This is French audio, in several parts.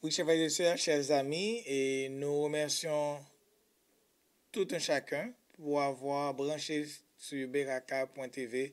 Oui, chers frères et sœurs, chers amis, et nous remercions tout un chacun pour avoir branché sur beraka.tv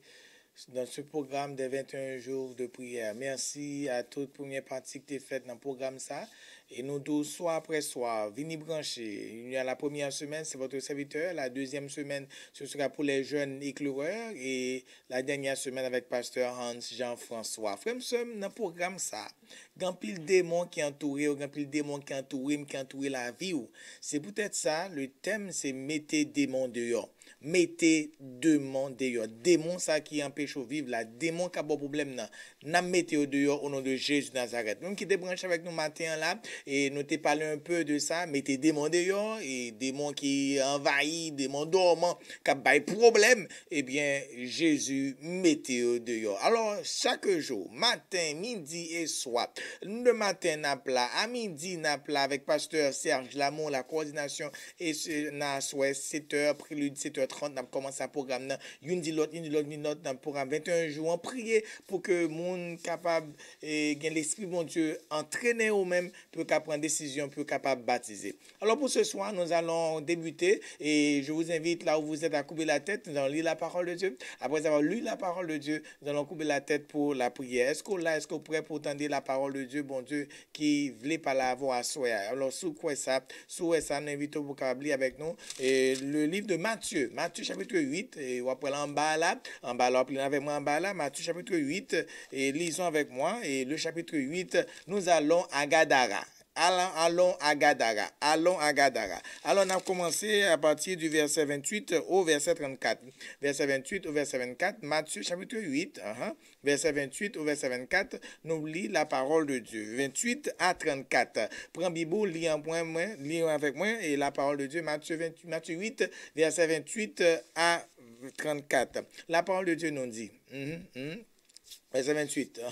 dans ce programme des 21 jours de prière. Merci à toute première partie qui est faite dans le programme ça. Et nous tous, soir après soir, venez brancher. Il y a la première semaine, c'est votre serviteur. La deuxième semaine, ce sera pour les jeunes éclaireurs. Et la dernière semaine avec pasteur Hans Jean-François. Frère, nous sommes dans le programme ça. Grand pile démon qui entoure, grand pile démon qui entoure la vie. C'est peut-être ça, le thème, c'est mettez démon dehors. Mettez démon dehors. Démon ça qui empêche de vivre là. Démon qui a bon problème là. N'a mettez dehors au nom de Jésus de Nazareth. Même qui te branche avec nous matin là et nous te parlé un peu de ça. Mettez démon dehors et démon qui envahit, démon dormant, qui a pas problème. Eh bien, Jésus mettez dehors. Alors, chaque jour, matin, midi et soir, le matin n'a plat, à midi n'a plat avec pasteur Serge Lamont, la coordination et na souhait 7h, prélude 7h30, n'a commencé un programme, une dit l'autre, dans le programme 21 jours, on prier pour que monde capable et l'esprit bon Dieu entraîner au même pour capable prendre décision, pour capable baptiser. Alors pour ce soir, nous allons débuter et je vous invite là où vous êtes à couper la tête, nous allons lire la parole de Dieu. Après avoir lu la parole de Dieu, nous allons couper la tête pour la prière. Est-ce que là, est-ce que vous êtes prêt pour entendre la parole de Dieu, bon Dieu, qui voulait pas la voir à soi. Alors, sous ça, nous invitons pour lire avec nous et le livre de Matthieu, Matthieu chapitre 8, et après là, en bas là, avec moi en bas là, Matthieu chapitre 8, et lisons avec moi, et le chapitre 8, nous allons à Gadara. Allons à Gadara. Allons à Gadara. Alors, on a commencé à partir du verset 28 au verset 34. Verset 28 au verset 24, Matthieu chapitre 8, verset 28 au verset 24, nous lisons la parole de Dieu. 28 à 34. Prends Bible, lis avec moi, et la parole de Dieu, Matthieu 8, verset 28 à 34. La parole de Dieu nous dit, verset 28,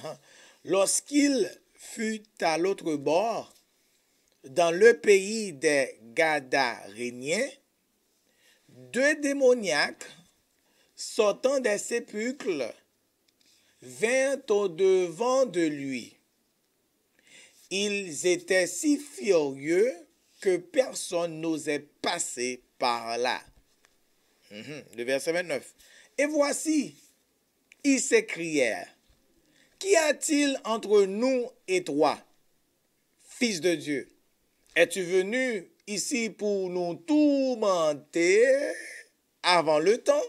lorsqu'il fut à l'autre bord, dans le pays des Gadaréniens, deux démoniaques sortant des sépulcres vinrent au-devant de lui. Ils étaient si furieux que personne n'osait passer par là. Le verset 29. Et voici, ils s'écrièrent, qu'y a-t-il entre nous et toi, fils de Dieu? Es-tu venu ici pour nous tourmenter avant le temps?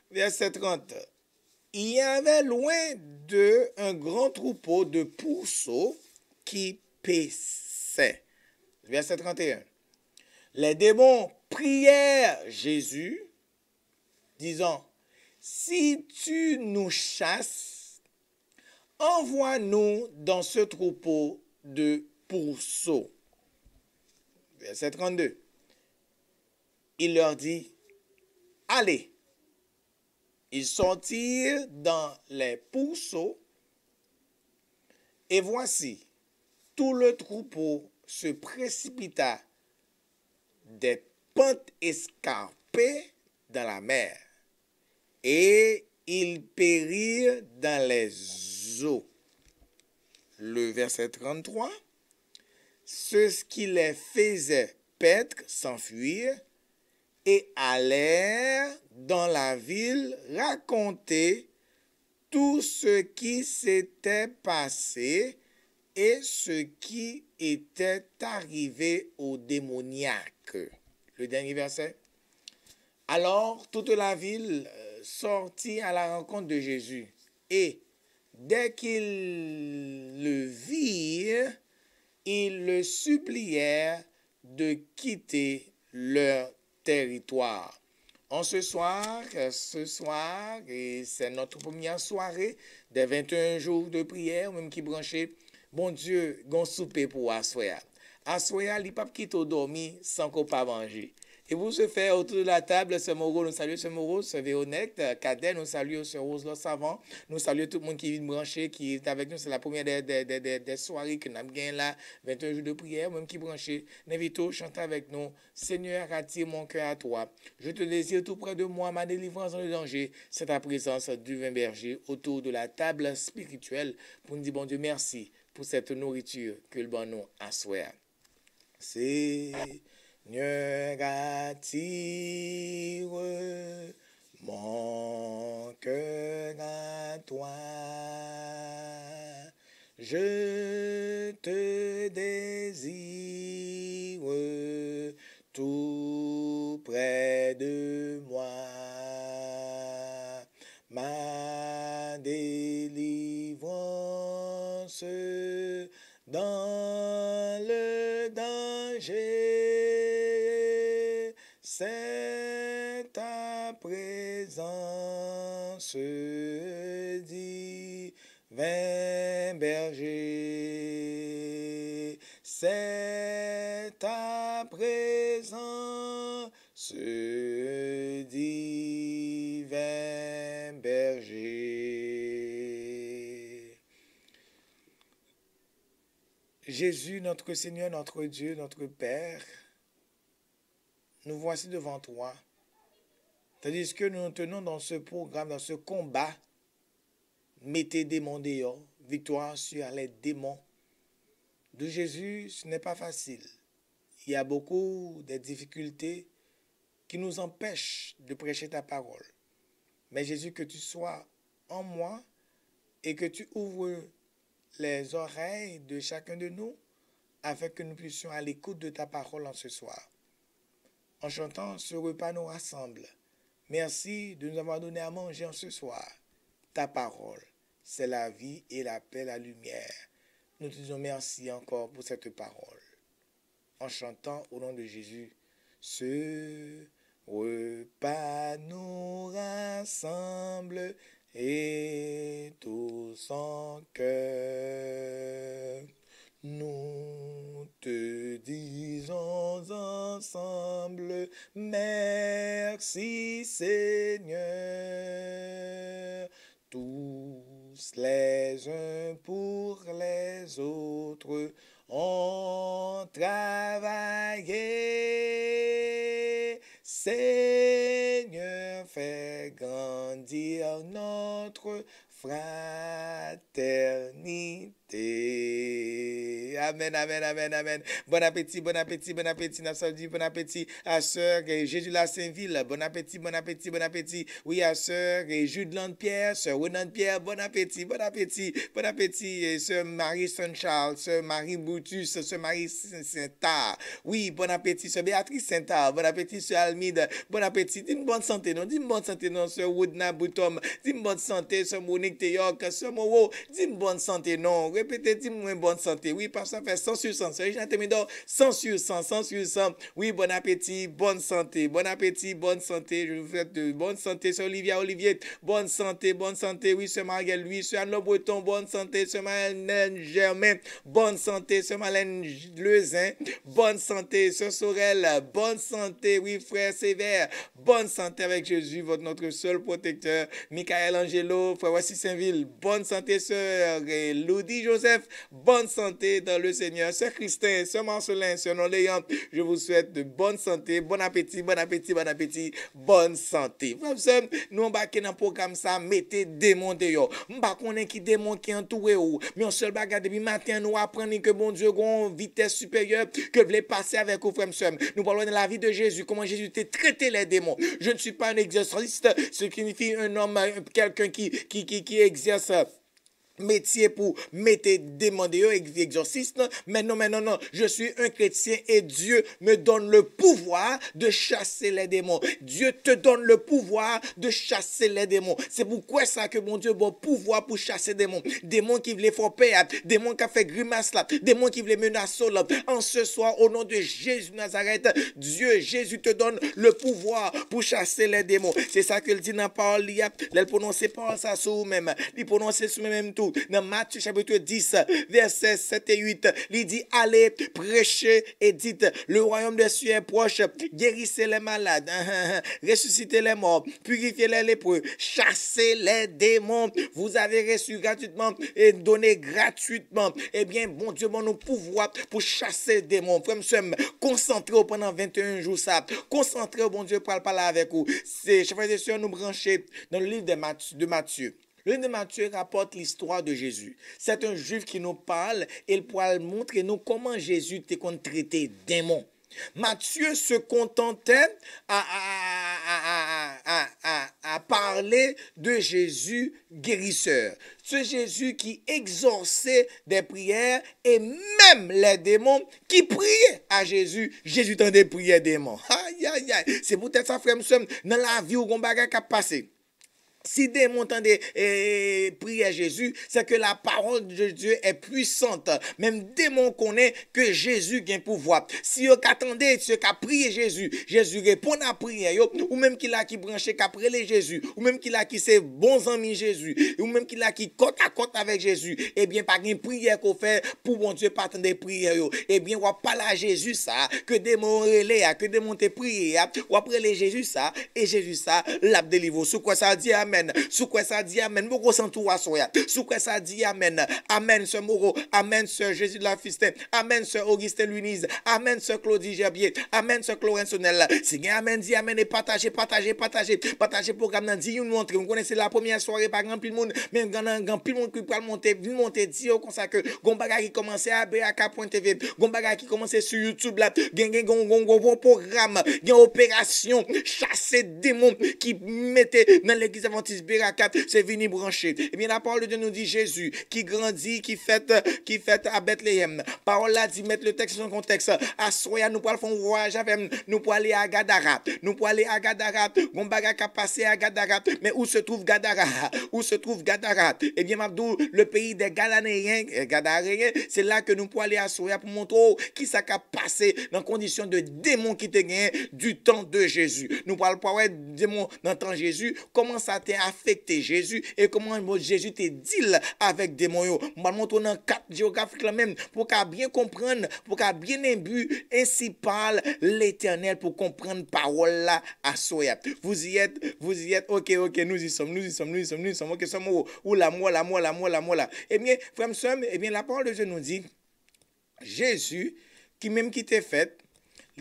Verset 30. Il y avait loin d'eux un grand troupeau de pourceaux qui paissaient. Verset 31. Les démons prièrent Jésus, disant, si tu nous chasses, envoie-nous dans ce troupeau de pourceaux. Verset 32. Il leur dit, allez. Ils sortirent dans les pourceaux, et voici, tout le troupeau se précipita des pentes escarpées dans la mer, et ils périrent dans les eaux. Le verset 33, ceux qui les faisaient paître s'enfuirent et allèrent dans la ville raconter tout ce qui s'était passé et ce qui était arrivé aux démoniaques. Le dernier verset. Alors toute la ville sortit à la rencontre de Jésus et dès qu'ils le virent, ils le supplièrent de quitter leur territoire. Ce soir, et c'est notre première soirée des 21 jours de prière, même qui branché, bon Dieu, gon souper pour Assoya. Assoya, il pas quitter dormir sans qu'on pas manger. Et pour ce faire, autour de la table, ce Moreau, nous saluons ce Moreau, ce Véronique, Cadet, nous saluons ce Rose le Savant, nous saluons tout le monde qui vient brancher, qui est avec nous. C'est la première des soirées que nous avons gagné là, 21 jours de prière, même qui branché. N'invite chanter avec nous. Seigneur, attire mon cœur à toi. Je te désire tout près de moi, ma délivrance dans le danger. C'est ta présence du vin berger autour de la table spirituelle pour nous dire, bon Dieu, merci pour cette nourriture que le bon nous a souhait. Seigneur, attire mon cœur à toi. Je te désire tout près de moi. Ma délivrance dans le danger, c'est ta présence, divin berger, c'est ta présence, divin berger. Jésus, notre Seigneur, notre Dieu, notre Père, nous voici devant toi. Tandis que nous nous tenons dans ce programme, dans ce combat, mettez démons dehors, victoire sur les démons. De Jésus, ce n'est pas facile. Il y a beaucoup de difficultés qui nous empêchent de prêcher ta parole. Mais Jésus, que tu sois en moi et que tu ouvres les oreilles de chacun de nous afin que nous puissions à l'écoute de ta parole en ce soir. En chantant, ce repas nous rassemble. Merci de nous avoir donné à manger en ce soir. Ta parole, c'est la vie et la paix, la lumière. Nous te disons merci encore pour cette parole. En chantant au nom de Jésus, ce repas nous rassemble et tous en cœur. Nous te disons ensemble, merci Seigneur, tous les uns pour les autres ont travaillé. Seigneur, fais grandir notre fraternité. Amen, amen, amen, amen. Bon appétit, bon appétit, bon appétit. Bon appétit à sœur Jésus la Saint-Ville. Bon appétit, bon appétit, bon appétit. Oui, à sœur Jude Pierre, sœur Renan Pierre. Bon appétit, bon appétit, bon appétit. Et sœur Marie Saint-Charles, sœur Marie Boutus, sœur Marie Saint-Tar. Oui, bon appétit, sœur Béatrice Saint-Tar. Bon appétit, sœur Almide. Bon appétit. Dis-moi bonne santé, non? Dis-moi bonne santé, non, sœur Woodna Boutom. Dis-moi bonne santé, sœur Monique Théoc, sœur Moreau. Dis-moi bonne santé, non? Répétez, dis-moi bonne santé. Oui, parce que ça fait 100 sur 100. Sœur Regina Temidor, 100 sur 100, 100 sur 100. Oui, bon appétit, bonne santé. Bon appétit, bonne santé. Je vous souhaite de bonne santé, sœur Olivier. Bonne santé, bonne santé. Oui, sœur Marielle, Louis, sœur Anne Breton, bonne santé, sœur Marlène Germain. Bonne santé, sœur Marlène Lezin. Bonne santé, sœur Sorel. Bonne santé, oui, frère Sévère. Bonne santé avec Jésus, notre seul protecteur. Michael Angelo, frère Voici Saint-Ville. Bonne santé, sœur Lodi Joseph. Bonne santé dans le Seigneur. Sœur Christin, sœur Marcelin, sœur Noléant. Je vous souhaite de bonne santé, bon appétit, bon appétit, bon appétit, bonne santé. Frère, nous embarquons dans le programme ça, mettez démons dehors. M'pa connaît qui démon qui entouré ou. Mais on seul bagage depuis matin nous apprenons que bon Dieu a une vitesse supérieure que voulait passer avec vous, frère. Nous parlons de la vie de Jésus, comment Jésus t'a traité les démons. Je ne suis pas un exorciste, ce qui signifie un homme, quelqu'un qui exerce métier pour mettre démons dehors, exorciste, mais non, je suis un chrétien et Dieu me donne le pouvoir de chasser les démons. Dieu te donne le pouvoir de chasser les démons. C'est pourquoi ça que mon Dieu a bon pouvoir pour chasser des démons. Démons qui veulent faire peur, démons qui fait grimace là, démons qui veulent menacer là. En ce soir, au nom de Jésus de Nazareth, Dieu, Jésus te donne le pouvoir pour chasser les démons. C'est ça qu'il dit dans la parole, il prononce pas ça sur vous-même, il prononce sur vous-même tout. Dans Matthieu chapitre 10, versets 7 et 8, il dit, allez, prêchez et dites, le royaume des cieux est proche, guérissez les malades, ressuscitez les morts, purifiez les lépreux, chassez les démons. Vous avez reçu gratuitement et donné gratuitement. Eh bien, bon Dieu, bon nous pouvoir pour chasser les démons. Frère, concentrez-vous pendant 21 jours ça. Concentrez-vous, bon Dieu, pour parler avec vous. C'est, chers frères et sœurs, nous brancher dans le livre de Matthieu. Le livre de Matthieu rapporte l'histoire de Jésus. C'est un juif qui nous parle et il pourra montrer nous comment Jésus était traité démon. Matthieu se contentait à parler de Jésus guérisseur. Ce Jésus qui exauçait des prières et même les démons qui priaient à Jésus. Jésus tendait prier des démons. Aïe, aïe, aïe. C'est peut-être ça, frère, dans la vie où on va passer. Si des démons entendent prier à Jésus, c'est que la parole de Dieu est puissante. Même démon connaît que Jésus a un pouvoir. Si vous attendez, si vous priez Jésus, Jésus répond à prière, ou même qu'il a qui branché qu'après les Jésus, ou même qu'il a qui c'est bons amis Jésus, ou même qu'il a qui côte à côte avec Jésus, eh bien, pas une prière qu'on fait pour bon Dieu pas attendre prière, eh bien, on parle à Jésus ça, que démon relais, que démon te prier, ou après les Jésus ça, et Jésus ça, l'a délivré. Sous quoi ça dit amen. Sous quoi ça dit amen. Moko sentou à soya. Sous quoi ça dit amen. Amen, sœur Moreau. Amen, sœur Jésus de la Fistin. Amen, sœur Augustin Lunise. Amen, sœur Claudie Gerbier. Amen, sœur Clorence Sonnel. Si gen amen, dit amen et partagez. Partagez programme nan di yon montre. Vous connaissez la première soirée par grand pile monde. Mais grand pile monde qui peut monter, vin monter di comme ça que gon bagay qui commence à BAK.tv. Gon bagay qui commence sur YouTube là. Gen bon programme, gen opération chasser démons qui mettait dans l'église avant Berakat, c'est venu brancher. Eh bien, la parole de Dieu nous dit Jésus qui grandit, qui fait à Bethléem. Parole là dit mettre le texte dans son contexte. À Soya, nous pouvons faire un voyage avec nous pouvons aller à Gadara. Nous pouvons aller à Gadara. Gombaga qui a passé à Gadara. Mais où se trouve Gadara? Où se trouve Gadara? Eh bien, Mabdou, le pays des Gadaréens, c'est là que nous pouvons aller à Soya pour montrer qui ça a passé dans condition de démons qui te gagné du temps de Jésus. Nous pouvons parler de démons dans le temps de Jésus. Comment ça t'a affecté Jésus et comment Jésus te deal avec des démons. On va montrer dans 4 géographiques là même pour qu'à bien comprendre, pour qu'à bien imbu, ainsi parle l'Éternel pour comprendre parole là à soi. Vous y êtes, ok, nous y sommes, ok, sommes où la moi là. Eh bien, frère, eh bien, la parole de Dieu nous dit, Jésus, qui même qui t'est fait,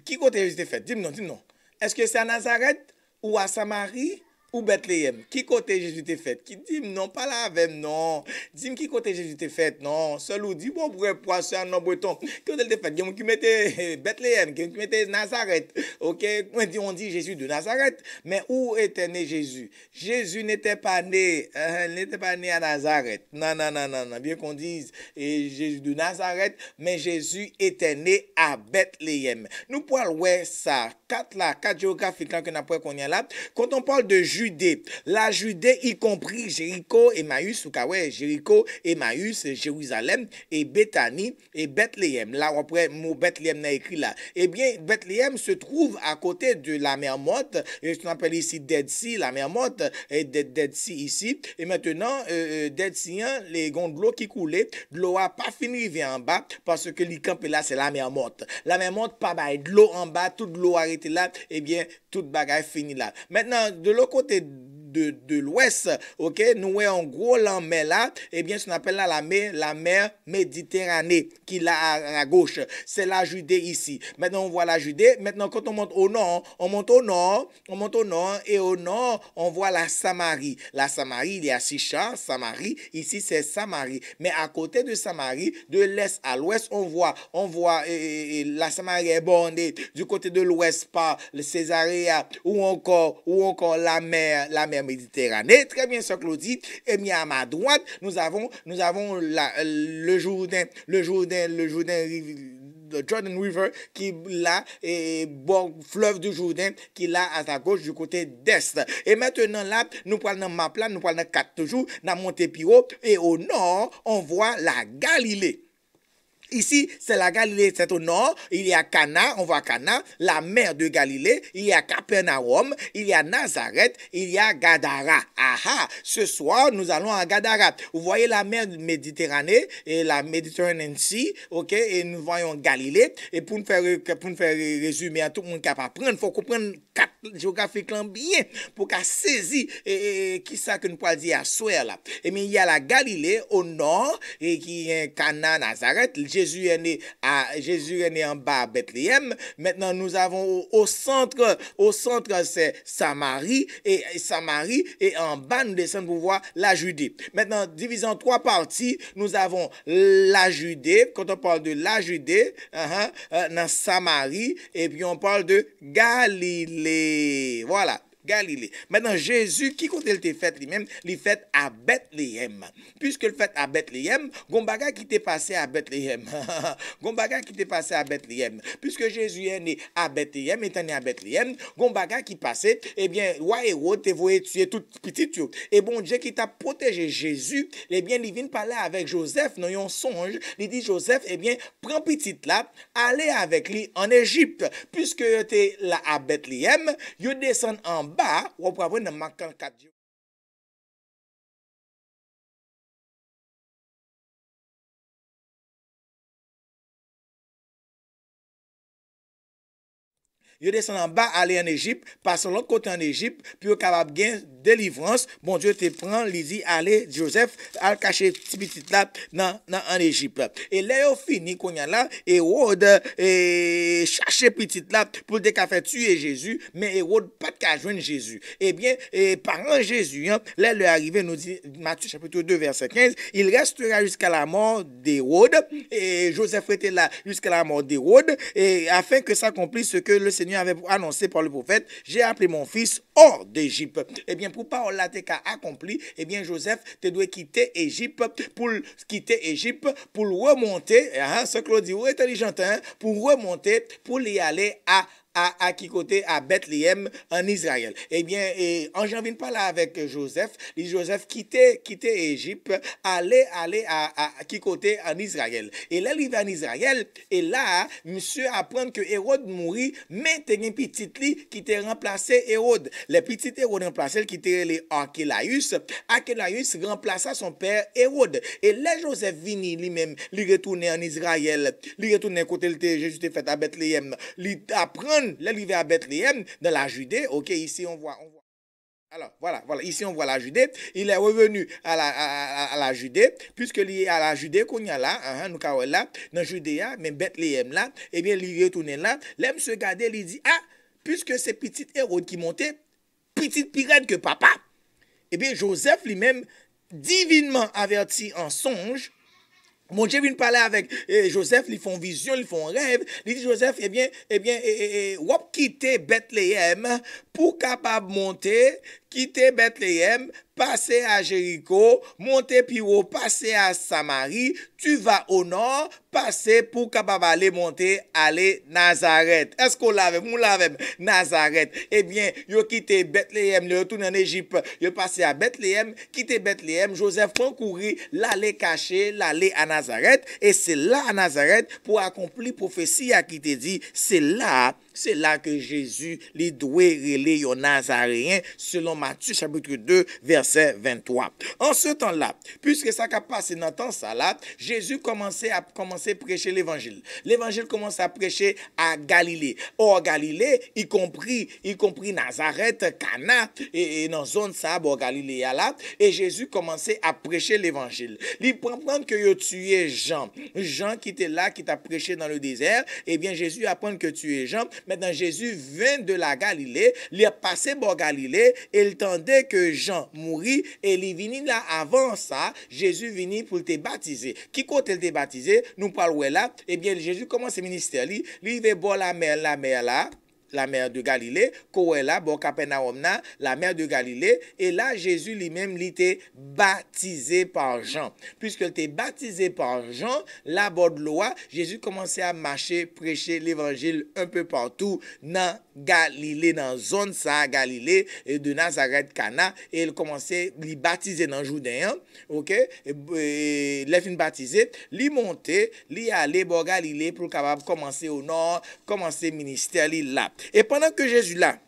qui côté Jésus t'est fait? Dis-moi non. Est-ce que c'est à Nazareth ou à Samarie? Ou Bethléem, qui côté Jésus t'est fait? Qui dit non, pas là avec non. Dis-moi qui côté Jésus t'est fait? Non, seul ou dit bon pour poisson en breton. Qui côté t'est fait? Qui mettait Bethléem, qui mettait Nazareth. OK, on dit Jésus de Nazareth, mais où était né Jésus? Jésus n'était pas né à Nazareth. Non, bien qu'on dise Jésus de Nazareth, mais Jésus était né à Bethléem. Nous parlons ouais ça, 4 géographiques là que n'a pas qu'on y a là. Quand on parle de Judée, la Judée y compris Jéricho, Emmaüs, ou ouais, Jéricho, Emmaüs, Jérusalem et Béthanie et Bethléem. Là après mot Bethléem n'a écrit là. Eh bien Bethléem se trouve à côté de la mer Morte, et on appelle ici Dead Sea, la mer Morte et Dead Sea ici. Et maintenant Dead Sea, les gondes de l'eau qui coulaient, de l'eau a pas fini river en bas parce que les camps là c'est la mer Morte. La mer Morte pas de l'eau en bas, toute l'eau arrêtée là, eh bien toute bagaille fini là. Maintenant de l'autre côté de l'ouest, ok, nous voyons en gros la mer là, eh bien, ce qu'on appelle là la mer Méditerranée, qui est là à gauche. C'est la Judée ici. Maintenant, on voit la Judée. Maintenant, quand on monte au nord, et au nord, on voit la Samarie. La Samarie, il y a Sichar, Samarie. Ici, c'est Samarie. Mais à côté de Samarie, de l'est à l'ouest, on voit la Samarie est bordée du côté de l'ouest par le Césarea ou encore la mer Méditerranée. Très bien, ce Claudie. Et bien à ma droite, nous avons le Jourdain, le Jordan River qui là et bord fleuve du Jourdain qui là à ta gauche du côté d'est. Et maintenant là, nous prenons map là, nous prenons 4 toujours, dans Montépio et au nord, on voit la Galilée. Ici, c'est la Galilée, c'est au nord. Il y a Cana, on voit Cana, la mer de Galilée. Il y a Capernaum, il y a Nazareth, il y a Gadara. Aha, ce soir, nous allons à Gadara. Vous voyez la mer Méditerranée et la Mediterranean Sea, ok, et nous voyons Galilée. Et pour nous faire résumer à tout le monde capable prendre, il faut comprendre 4 géographiques bien pour qu'à saisir qui ça que nous pouvons dire à soi là. Et bien, il y a la Galilée au nord et qui est Cana, Nazareth. Jésus est né en bas à Bethléem. Maintenant, nous avons au centre c'est Samarie, et en bas, nous descendons pour voir la Judée. Maintenant, divisé en trois parties, nous avons la Judée, quand on parle de la Judée, dans Samarie, et puis on parle de Galilée. Voilà. Galilée. Maintenant, Jésus, qui compte il fait lui-même, il fait à Bethléem. Puisque le fait à Bethléem, Gombaga qui t'est passé à Bethléem. Gombaga qui t'est passé à Bethléem. Puisque Jésus est né à Bethléem, étant né à Bethléem, Gombaga qui passait, eh bien, roi Hérode t'es voulu tuer tout petit. Et bon Dieu qui t'a protégé Jésus, eh bien, il vient parler avec Joseph dans un songe. Il dit, Joseph, eh bien, prends petit là, allez avec lui en Égypte. Puisque tu es là à Bethléem, il descend en bas, ou pour avoir un marquant 4 jours. Yo descend en bas, aller en Égypte, passe l'autre côté en Égypte, puis au capable gain délivrance. Bon Dieu te prend, il dit, allez, Joseph, al cacher petit là, en Égypte. Et là, yo fini, qu'on y a là, Hérode, chercher petit là, pour le faire tuer Jésus, mais Hérode, pas de cas joindre Jésus. Eh bien, parlant Jésus, là, le arrivé, nous dit, Matthieu chapitre 2, verset 15, il restera jusqu'à la mort d'Hérode, et Joseph était là jusqu'à la mort d'Hérode, et afin que s'accomplisse ce que le Seigneur avait annoncé par le prophète, j'ai appelé mon fils hors d'Égypte. Eh bien, pour parole là accompli, eh bien, Joseph te doit quitter Égypte pour remonter, ce que l'on dit, intelligent, pour remonter, pour y aller à qui côté à Bethléem en Israël. Eh bien, en janvier parler avec Joseph, Joseph quittait Égypte, aller à qui côté en Israël. Et là, il va en Israël, et là, monsieur apprend que Hérode mourit, mais t'es un petit lit qui t'a remplacé Hérode. Les petits Hérode remplacé qui était les Archélaïus. Archélaïus remplaça son père Hérode. Et là, Joseph vini lui-même, il retourne en Israël, il retourne côté Jésus était fait à Bethléem, il apprend l'arrivée à Bethléem, dans la Judée. Ok, ici on voit. Alors, voilà, ici on voit la Judée. Il est revenu à la Judée, puisque il est à la Judée qu'on y a là, nous avons là, dans Judée, mais Bethléem là, eh bien, il est retourné là. Là, monsieur Gade, il dit, puisque c'est petit Hérode qui montait, petite pirate que papa, eh bien, Joseph lui-même, divinement averti en songe, mon Dieu vient parler avec Joseph, ils font vision, ils font rêve. Il dit Joseph, wap quitter Bethléem pour capable monter, quitter Bethléem, passer à Jéricho, monter puis passer à Samarie, tu vas au nord, passer pour capable aller monter, aller Nazareth. Est-ce qu'on l'avait? Nous l'avons. Nazareth. Eh bien, yo quitté Bethléem, le retourne en Égypte, yo passé à Bethléem, quitté Bethléem, Joseph prend courir, l'aller cacher, l'aller à Nazareth, et c'est là à Nazareth pour accomplir prophétie à qui te dit, c'est là que Jésus les doit relayer aux Nazaréens selon Matthieu chapitre 2 verset 23. En ce temps-là, puisque ça a passé dans le temps ça là, Jésus commençait à prêcher l'évangile. L'évangile commence à prêcher à Galilée. Or Galilée, y compris Nazareth, Cana et dans zone ça Galilée là, et Jésus commençait à prêcher l'évangile. Il prend que il tué Jean qui était là qui t'a prêché dans le désert, et bien Jésus apprend que tu es Jean. Maintenant, Jésus vient de la Galilée, il est passé par Galilée, et il tendait que Jean mourit, et il vini là avant ça, Jésus vini pour te baptiser. Qui côté te baptiser, nous parlons là, eh bien, Jésus commence le ministère, il va boire la mer là, la mer de Galilée, Koela, bon Capernaum, la mer de Galilée, et là, Jésus lui-même, il était baptisé par Jean. Puisqu'il était baptisé par Jean, là, bord de l'eau, Jésus commençait à marcher, prêcher l'évangile un peu partout dans Galilée, dans zone ça, Galilée, et de Nazareth, Cana, et il commençait à baptiser dans Jourdain, ok, et il fin baptisé, il montait, il allait bord Galilée pour capable commencer au nord, commencer le ministère là. Et pendant que Jésus là,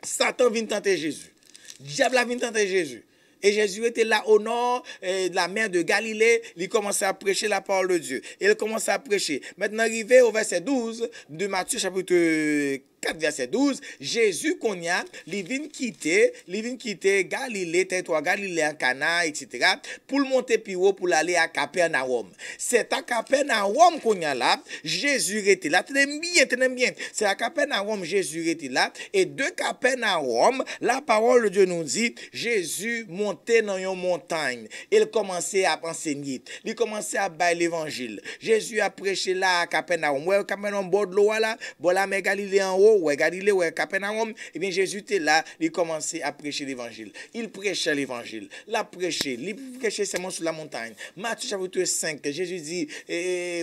Satan vient tenter Jésus. Diable vient tenter Jésus. Et Jésus était là au nord de la mer de Galilée. Il commençait à prêcher la parole de Dieu. Et il commençait à prêcher. Maintenant, arrivé au verset 12 de Matthieu chapitre 4, verset 12, Jésus qu'on y a, il vient quitter Galilée, territoire Galilée, en Cana, etc., pour le monter plus haut, pour aller à Capernaum. C'est à Capernaum qu'on y a là, Jésus était là, tenez bien, c'est à Capernaum, Jésus était là, et de Capernaum, la parole de Dieu nous dit, Jésus montait dans une montagne, il commençait à enseigner, il commençait à bailler l'évangile. Jésus a prêché là à Capernaum, ouais, Capernaum, bord de l'eau là, bon là, mais Galilée en haut, ouais, Galilée, ouais, Capernaum, et bien Jésus était là, il commençait à prêcher l'évangile. Il prêchait l'évangile, il prêchait seulement sur la montagne. Matthieu chapitre 5, Jésus dit,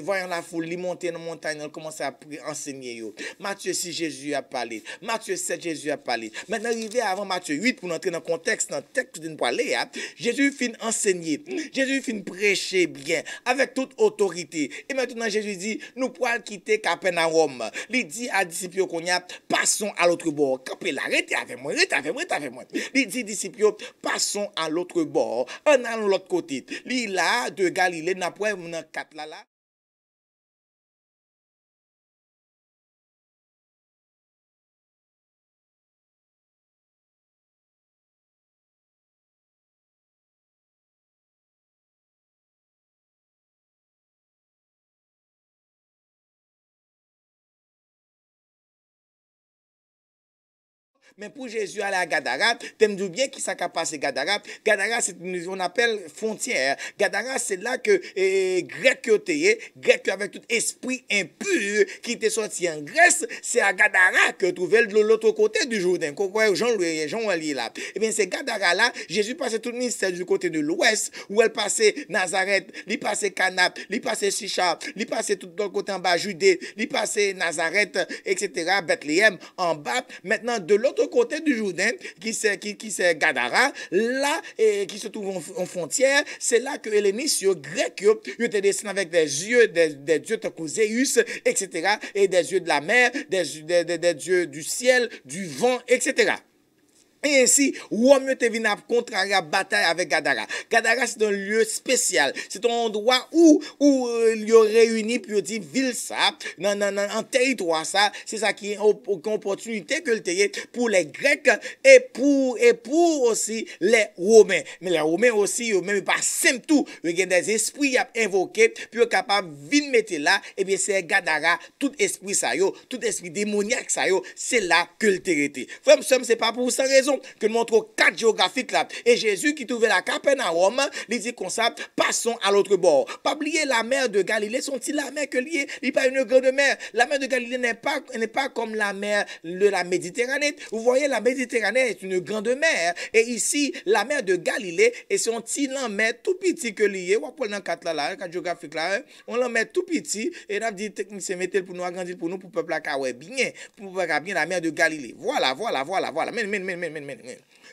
voyant la foule, il montait dans la montagne, il commençait à enseigner. Matthieu 6, Jésus a parlé. Matthieu 7, Jésus a parlé. Maintenant, arrivé avant Matthieu 8, pour entrer dans le contexte, dans le texte d'une parler, Jésus finit enseigner. Jésus finit prêcher bien, avec toute autorité. Et maintenant, Jésus dit, nous pourrons quitter Capernaum. Il dit à disciples qu'on y a, passons à l'autre bord. Campez là, arrêtez avec moi. Il dit disciples, passons à l'autre bord. On a l'autre côté. Il là de Galilée, n'a pas dans 4 là. Mais pour Jésus aller à Gadara, t'aimes bien qui ça passe Gadara. Gadara, c'est on appelle frontière. Gadara, c'est là que grec grec avec tout esprit impur qui était sorti en Grèce, c'est à Gadara que trouvait de l'autre côté du Jourdain. Jean là. Eh bien, c'est Gadara là, Jésus passait tout le ministère du côté de l'ouest, où elle passait Nazareth, il passait Cana, il passait Sichar, il passait tout le côté en bas Judée, il passait Nazareth, etc., Bethléem en bas. Maintenant, de l'autre côté du Jourdain, qui c'est Gadara, là, qui se trouve en frontière, c'est là que les missions grecs, ils étaient descendus avec des dieux comme Zéus, etc., et des yeux de la mer, des dieux du ciel, du vent, etc. Et ainsi, Rome te vient à contrarier la bataille avec Gadara. Gadara, c'est un lieu spécial. C'est un endroit où il y a réuni, puis on dit, ville ça, en territoire ça, c'est ça qui est une opportunité que le terrain pour les Grecs et pour aussi les Romains. Mais les Romains aussi, ils même pas simple tout. Il y a des esprits à invoquer, puis ils sont capables de mettre là, et bien c'est Gadara, tout esprit ça tout esprit démoniaque ça c'est là que le terrain était. Frère, c'est pas pour sans raison que nous montrons 4 géographiques là. Et Jésus qui trouvait la Capernaum, il dit comme ça, passons à l'autre bord. Pas oublier la mer de Galilée, sont-ils la mer que liée? Il n'est pas une grande mer. La mer de Galilée n'est pas comme la mer de la Méditerranée. Vous voyez, la Méditerranée est une grande mer. Et ici, la mer de Galilée, et sont-ils en mer tout petit que lié? On va prendre 4 là, 4 géographiques là, on l'en met tout petit, et on a dit technicien mettez pour nous agrandir pour nous, pour le peuple à bien, pour bien la mer de Galilée. Voilà.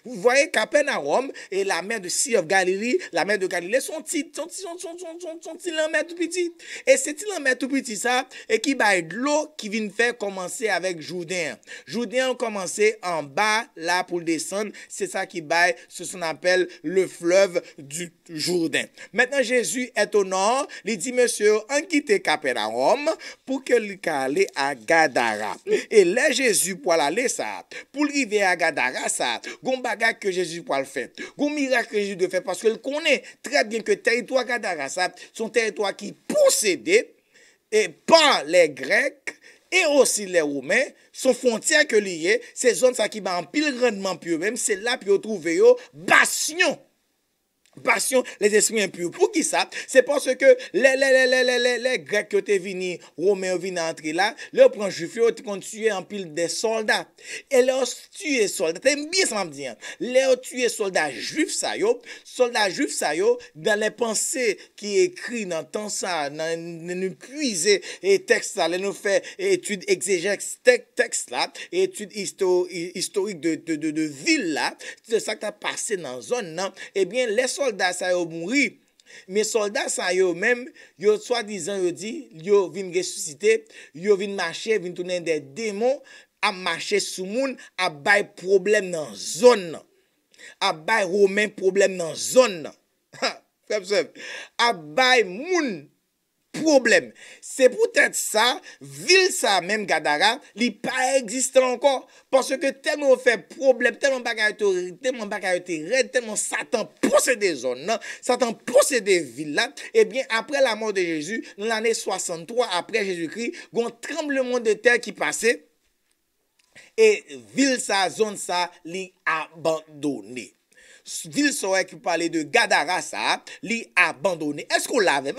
Vous voyez Capernaum et la mer de Sea of Galilee, la mer de Galilée sont-ils en mer tout petit? Et c'est-il en mer tout petit ça? Et qui baille de l'eau qui vient faire commencer avec Jourdain. Jourdain a commencé en bas là pour descendre. C'est ça qui baille ce qu'on appelle le fleuve du Jourdain. Maintenant Jésus est au nord. Il dit monsieur, on quitte Capernaum pour que lui aller à Gadara. Et là Jésus pour aller ça, pour arriver à Gadara ça, gon bagage que Jésus pour le faire. Gon miracle que Jésus doit faire parce qu'il connaît très bien que territoire Gadara ça, son territoire qui possédé et par les Grecs et aussi les Romains, son frontière que lié, ces zones ça qui va en pile rendement puis même c'est là puis on trouve yo bastion. Passion, les esprits impurs. Pour qui ça? C'est parce que les Grecs qui étaient venus, Romains qui venus entrer là, leur prend juif, ils ont tué en pile des soldats. Et leur tué soldats, t'aimes bien ça me dire, leur tué soldats juifs ça dans les pensées qui écrit dans temps ça, dans nous puiser et texte là, nous fait étude exégèse texte là, étude historique de ville là, c'est ça qui a passé dans la zone là, eh bien les soldats ça yo mouri mais soldats ça yo même yo soi-disant yo dit yo vinn ressusciter yo vinn marcher vinn tourner des démons à marcher sous moun à bay problème dans zone à bay romain problème dans zone à bay moun problème. C'est peut-être ça, ville ça même Gadara, il pas existant encore. Parce que tellement fait problème, tellement bagaille raide, tellement Satan possède des zones, Satan possède des villes là, et bien après la mort de Jésus, dans l'année 63 après Jésus-Christ, il y a un tremblement de terre qui passait, et ville ça, zone ça, li abandonné. Ville ça qui parlait de Gadara ça, li abandonné. Est-ce qu'on l'avait?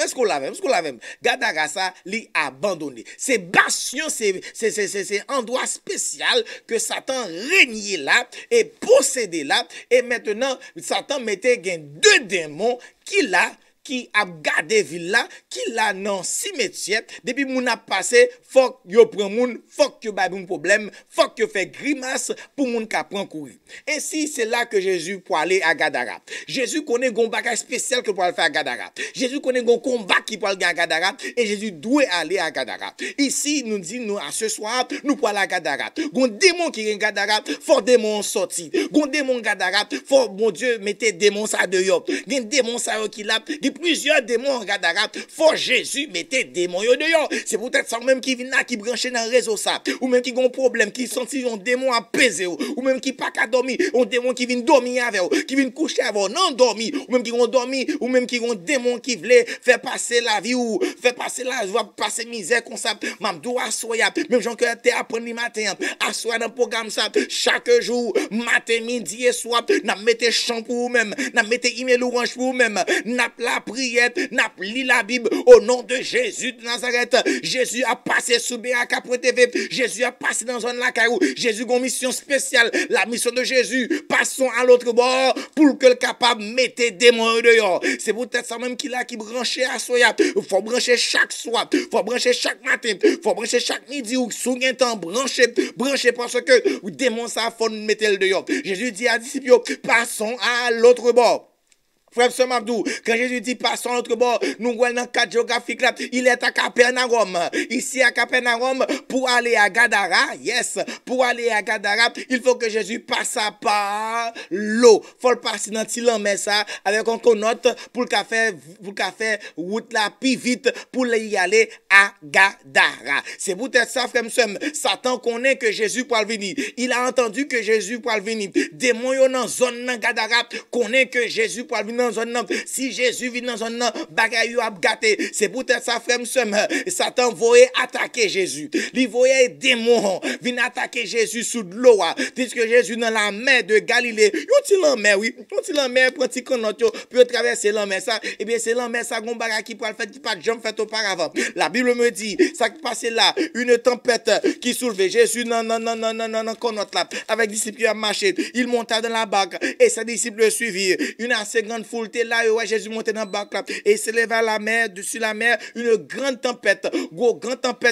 Gadara ça, li abandonné. C'est bastion, c'est endroit spécial que Satan régnait là et possédait là. Et maintenant, Satan mettait deux démons qui a gardé ville là, qui l'a dans cimetière, depuis moun a passé, faut yo prend moun, faut que ba un problème, faut que fait grimace pour moun ka prend courir. Ainsi, c'est là que Jésus pour aller à Gadara. Jésus connaît gon bagage spécial que pour aller faire à Gadara. Jésus connaît gon combat qui pour aller à Gadara et Jésus doit aller à Gadara. Ici, nous dit à ce soir, nous pour aller à Gadara. Gon démon qui est Gadara, faut démon sorti. Gon démon Gadara, faut mon Dieu mettez démon ça dehors. Gen démon ça qui là, plusieurs démons en Gadara, faut Jésus mettez démons dehors. C'est peut-être ça même qui vient là, qui branche dans le réseau ça, ou même qui a un problème, qui senti un démon à peser, ou même qui pas qu'à dormir, un démon qui vient dormir avec, qui vient coucher avec, non dormir, ou même qui ont dormi, ou même qui ont un démon qui voulait faire passer la vie, ou faire passer la joie, passer misère comme ça, m'abdou assoya, même gens que t'es apprendre le matin, assoya dans le programme ça, chaque jour, matin, midi et soir, n'a mettez chant pour vous-même, n'a mettez email orange pour vous-même, n'a la prière, n'a li la Bible au nom de Jésus de Nazareth. Jésus a passé sous BAK.tv. Jésus a passé dans zone la caillou. Jésus a une mission spéciale. La mission de Jésus. Passons à l'autre bord pour que le capable mette des démons dehors. C'est peut-être ça même qu'il a qui branché à soya. Faut brancher chaque soir. Faut brancher chaque matin. Faut brancher chaque midi ou sous un temps brancher parce que démon ça faut mettre le dehors. Jésus dit à disciples, passons à l'autre bord. Frère Mabdou, quand Jésus dit passons à l'autre bord, nous voyons dans le cadre géographique là, il est à Capernaum. Ici à Capernaum, pour aller à Gadara, pour aller à Gadara, il faut que Jésus passe par l'eau. Il faut le passer dans le ça avec un connote pour le café route là plus vite pour y aller à Gadara. C'est peut-être ça, frère Satan connaît que Jésus pour venir. Il a entendu que Jésus pour venir. Démon yo dans zone dans Gadara connaît que Jésus pour venir. Si Jésus vit dans un bagay a gâté, c'est peut-être ça frère Satan voyait attaquer Jésus. Il voyait démon venir attaquer Jésus sous l'eau. Puisque Jésus dans la mer de Galilée, yon la mer oui, yon la mer prend ti kanot pour traverser la mer ça, et bien c'est la mer ça gon bagay qui pour le faire qui pas jamais fait auparavant. La Bible me dit ça qui passait là, une tempête qui soulevait Jésus non kanot là avec disciples à marcher. Il monta dans la barque et ses disciples le suivirent. Une assez grande foule était là, et Jésus montait dans la barque là, et s'élevait à la mer, dessus la mer, une grande tempête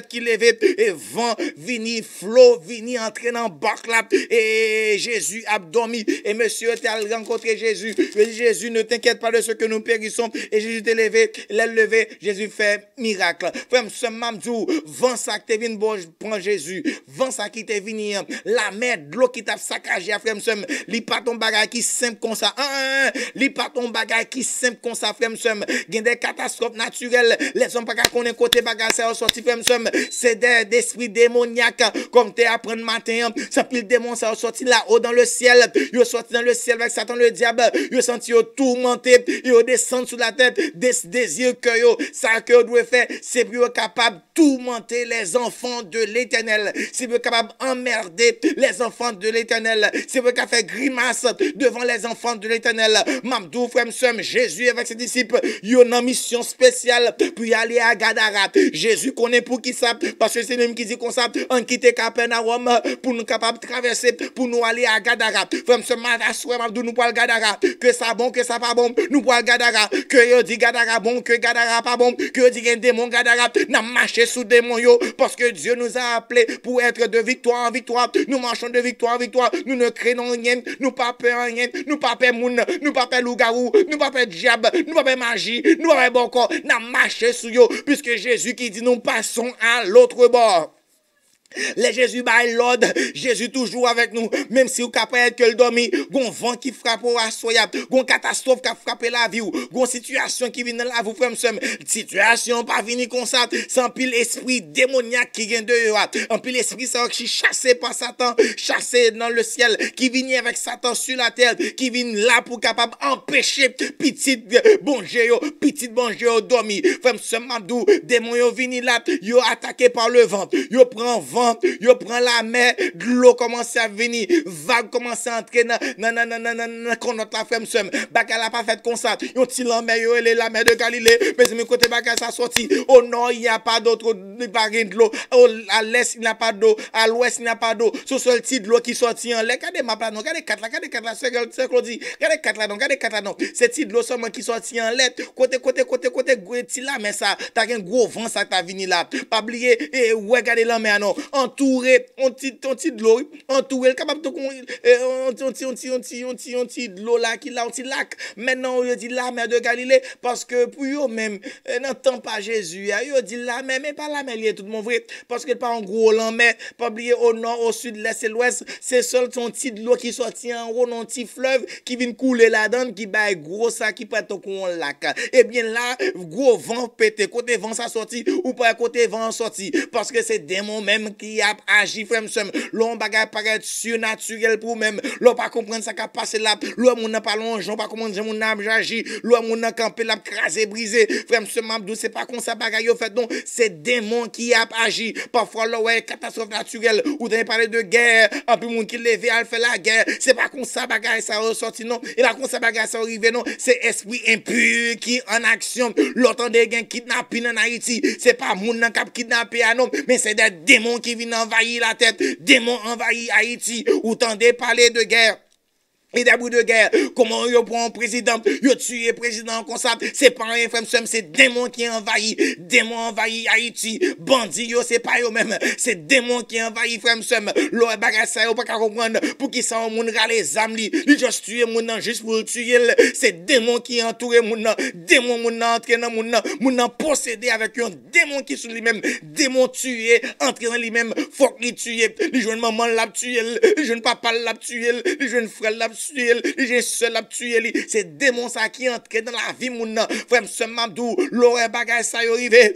qui levait, et vent vini, flot vini, entrer dans la barque là, et Jésus a dormi, et monsieur était allé rencontrer Jésus, il dit Jésus ne t'inquiète pas de ce que nous périssons, et Jésus t'est levé, Jésus fait miracle. Frère, ce mamdou, vent ça qui te venu prendre Jésus, vent ça qui te venu, la mer, de l'eau qui t'a saccagé, frère, li pas ton bagage qui simple comme ça, li pas ton bagage qui simple comme ça frère gen des catastrophes naturelles les hommes pas connaît côté bagage ça sorti frère c'est des esprits démoniaques comme tu apprendre matin ça pile démon ça sorti là-haut dans le ciel yo sorti dans le ciel avec Satan le diable yo senti yo tourmenté yo descend sur la tête des désirs que yo ça que yo doit faire c'est pour capable tourmenter les enfants de l'Éternel c'est pour capable emmerder les enfants de l'Éternel c'est pour capable faire grimace devant les enfants de l'Éternel Mamdou frère Jésus avec ses disciples, il y a une mission spéciale pour y aller à Gadara. Jésus connaît pour qui ça, parce que c'est lui qui dit comme ça, on quitte Capernaum pour nous capable de traverser, pour nous aller à Gadara. Frère, nous pour Gadara, que ça bon, que ça pas bon, nous pour Gadara, que yo dit Gadara bon, que Gadara pas bon, que yo dit un démon Gadara, n'a marché sous démon yo, parce que Dieu nous a appelés pour être de victoire en victoire. Nous marchons de victoire en victoire, nous ne craignons rien, nous pas peur rien, nous pas peur moun, nous pas peur loup-garou, nous pas peur diable, nous pas peur magie, nous pas peur bon corps, n'a marché sous yo, puisque Jésus qui dit nous passons à l'autre bord. Les Jésus baille l'ordre, Jésus toujours avec nous, même si vous capable que le dormi, gon vent qui frappe au assoyable, gon catastrophe qui a frappé la vie, gon situation qui vient dans la vie, frère, situation pas venir comme ça, sans pile esprit démoniaque qui vient de en pile esprit ça qui chassé par Satan, chassé dans le ciel, qui vient avec Satan sur la terre, qui vient là pour capable empêcher petit bon Dieu, dormi, frère, Mabdou, démon yo vini là, yo attaqué par le vent, yo prend vent, yo prend la mer, de l'eau commence à venir, vague commence à entrer dans notre la frère m'sem. Baga la pas fait comme ça. Yon ti la mer yo elle la mer de Galilée, mais mes côté baga ça sorti. Au nord il n'y a pas d'autre de l'eau, à l'est il n'y a pas d'eau, à l'ouest il n'y a pas d'eau. Ce seul petit de l'eau qui sorti en l'air. Regardez ma plan, regardez quatre là, c'est Claudie. Regardez quatre là non. C'est petit de l'eau seulement qui sorti en l'air. Côté ti la mer ça, t'as un gros vent ça t'a venu là. Pas oublier et regardez la mer non. Entouré, on ti de l'eau, entouré, capable de on ti de l'eau là qui là, on ti lac. Maintenant, on dit la mer de Galilée, parce que pour eux même, n'entend pas Jésus, ils dit la mer, mais pas la mer, tout le monde vrai, parce que pas en gros la mer, pas oublier au nord, au sud, l'est et l'ouest, c'est seul son ti de l'eau qui sortit en haut, non petit fleuve, qui vient couler là-dedans, qui baille gros ça, qui prête au con lac. Et bien là, gros vent pété, côté vent ça sorti, ou pas côté vent sorti, parce que c'est démon même qui a agi, frère, l'on bagage paraît surnaturel pour même, l'on pas comprendre ça qui a passé là, l'on n'a pas l'onge, pas comment mon âme agi, l'on n'a campé la crasé, brisé, frère, Mabdou, c'est pas comme ça bagaille fait, non, c'est démon qui a agi, parfois là, ouais, catastrophe naturelle, ou t'as parlé de guerre, un peu monde qui levé à faire la guerre, c'est pas comme ça bagaille ça ressorti, non, et pas comme ça bagaille ça arrivé, non, c'est esprit impur qui en action, l'autre des gens kidnapping en Haïti, c'est pas moun nan kap kidnappé à non, mais c'est des démons qui viennent envahir la tête, démons envahir Haïti, ou t'entendez parler de guerre. Et des bouts de guerre, comment yo prend un président, yo tué président comme ça, c'est pas un frère, c'est démon qui envahit Haïti, bandit yo, c'est pas yo même, c'est démon qui envahit frère, l'on bagage ça yo pas comprendre, pour qui ça on moun rale les âmes li juste tuer moun nan, juste pour le tuer, c'est démon qui entoure moun nan, démon moun nan entre dans moun nan possédé avec un démon qui sous lui-même, démon tué, entre dans lui-même, faut qu'il tue, les jeunes maman l'a tué, les jeunes papa l'a tué, les jeunes frères l'a tuer, j'ai seul à tuer, c'est démon ça qui entre dans la vie moun frère Mabdou, l'aurait bagage ça arrivé,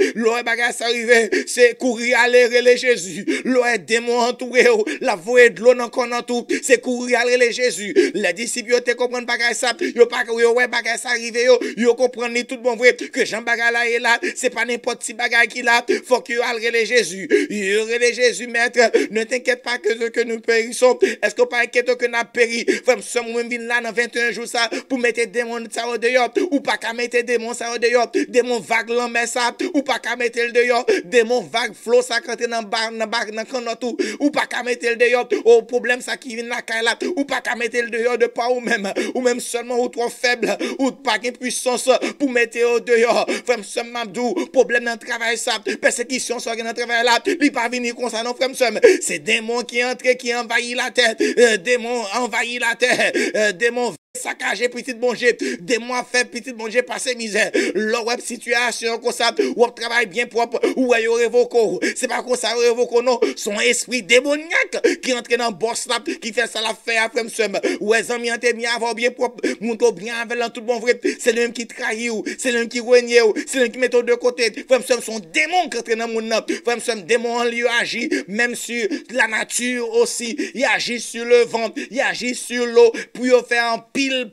c'est courir aller les Jésus, l'aurait démon entouré, la voie de l'eau dans connant tout, c'est courir aller Jésus, les disciples te comprendre bagage ça, yo pas yo ouais bagage ça arrivé yo comprendre tout bon vrai que Jean bagage là est là, c'est pas n'importe si bagage qui là, faut que yo aller Jésus, yo aller Jésus maître, ne t'inquiète pas que nous périssons, est-ce que pas inquiète que n'a péri, frère moi vinn là dans 21 jours ça pour mettre démon ça au dehors ou pas qu'à mettre démon ça au dehors démon vague l'homme ça ou pas qu'à mettre le dehors démon vague flot ça quand dans bar dans canot tout ou pas qu'à mettre le dehors au problème ça qui vient là là ou pas qu'à mettre le dehors de pas ou même seulement ou trop faible ou pas de puissance pour mettre au dehors frère Mabdou problème dans travail ça persécution ça dans travail là il pas venir comme ça non frère c'est démon qui entre qui envahit la tête démon envahit la terre démon saccager petit bon Dieu, démon fait petit bon Dieu passer misère. Leur web situation comme ça, ou travail bien propre, ou ayo révoco. C'est pas comme ça révoco non, son esprit démoniaque qui entre dans boss là, qui fait ça la fait après m'sem. Ou les amis ont bien avoir bien propre, monto bien avec tout bon vrai, c'est le même qui trahit ou, c'est le même qui renie ou, c'est le même qui met de côté. Frère m'sem son démon qui entre dans mon nom. Frère m'sem démon lui agit même sur la nature aussi, il agit sur le vent, il agit sur l'eau pour faire un pile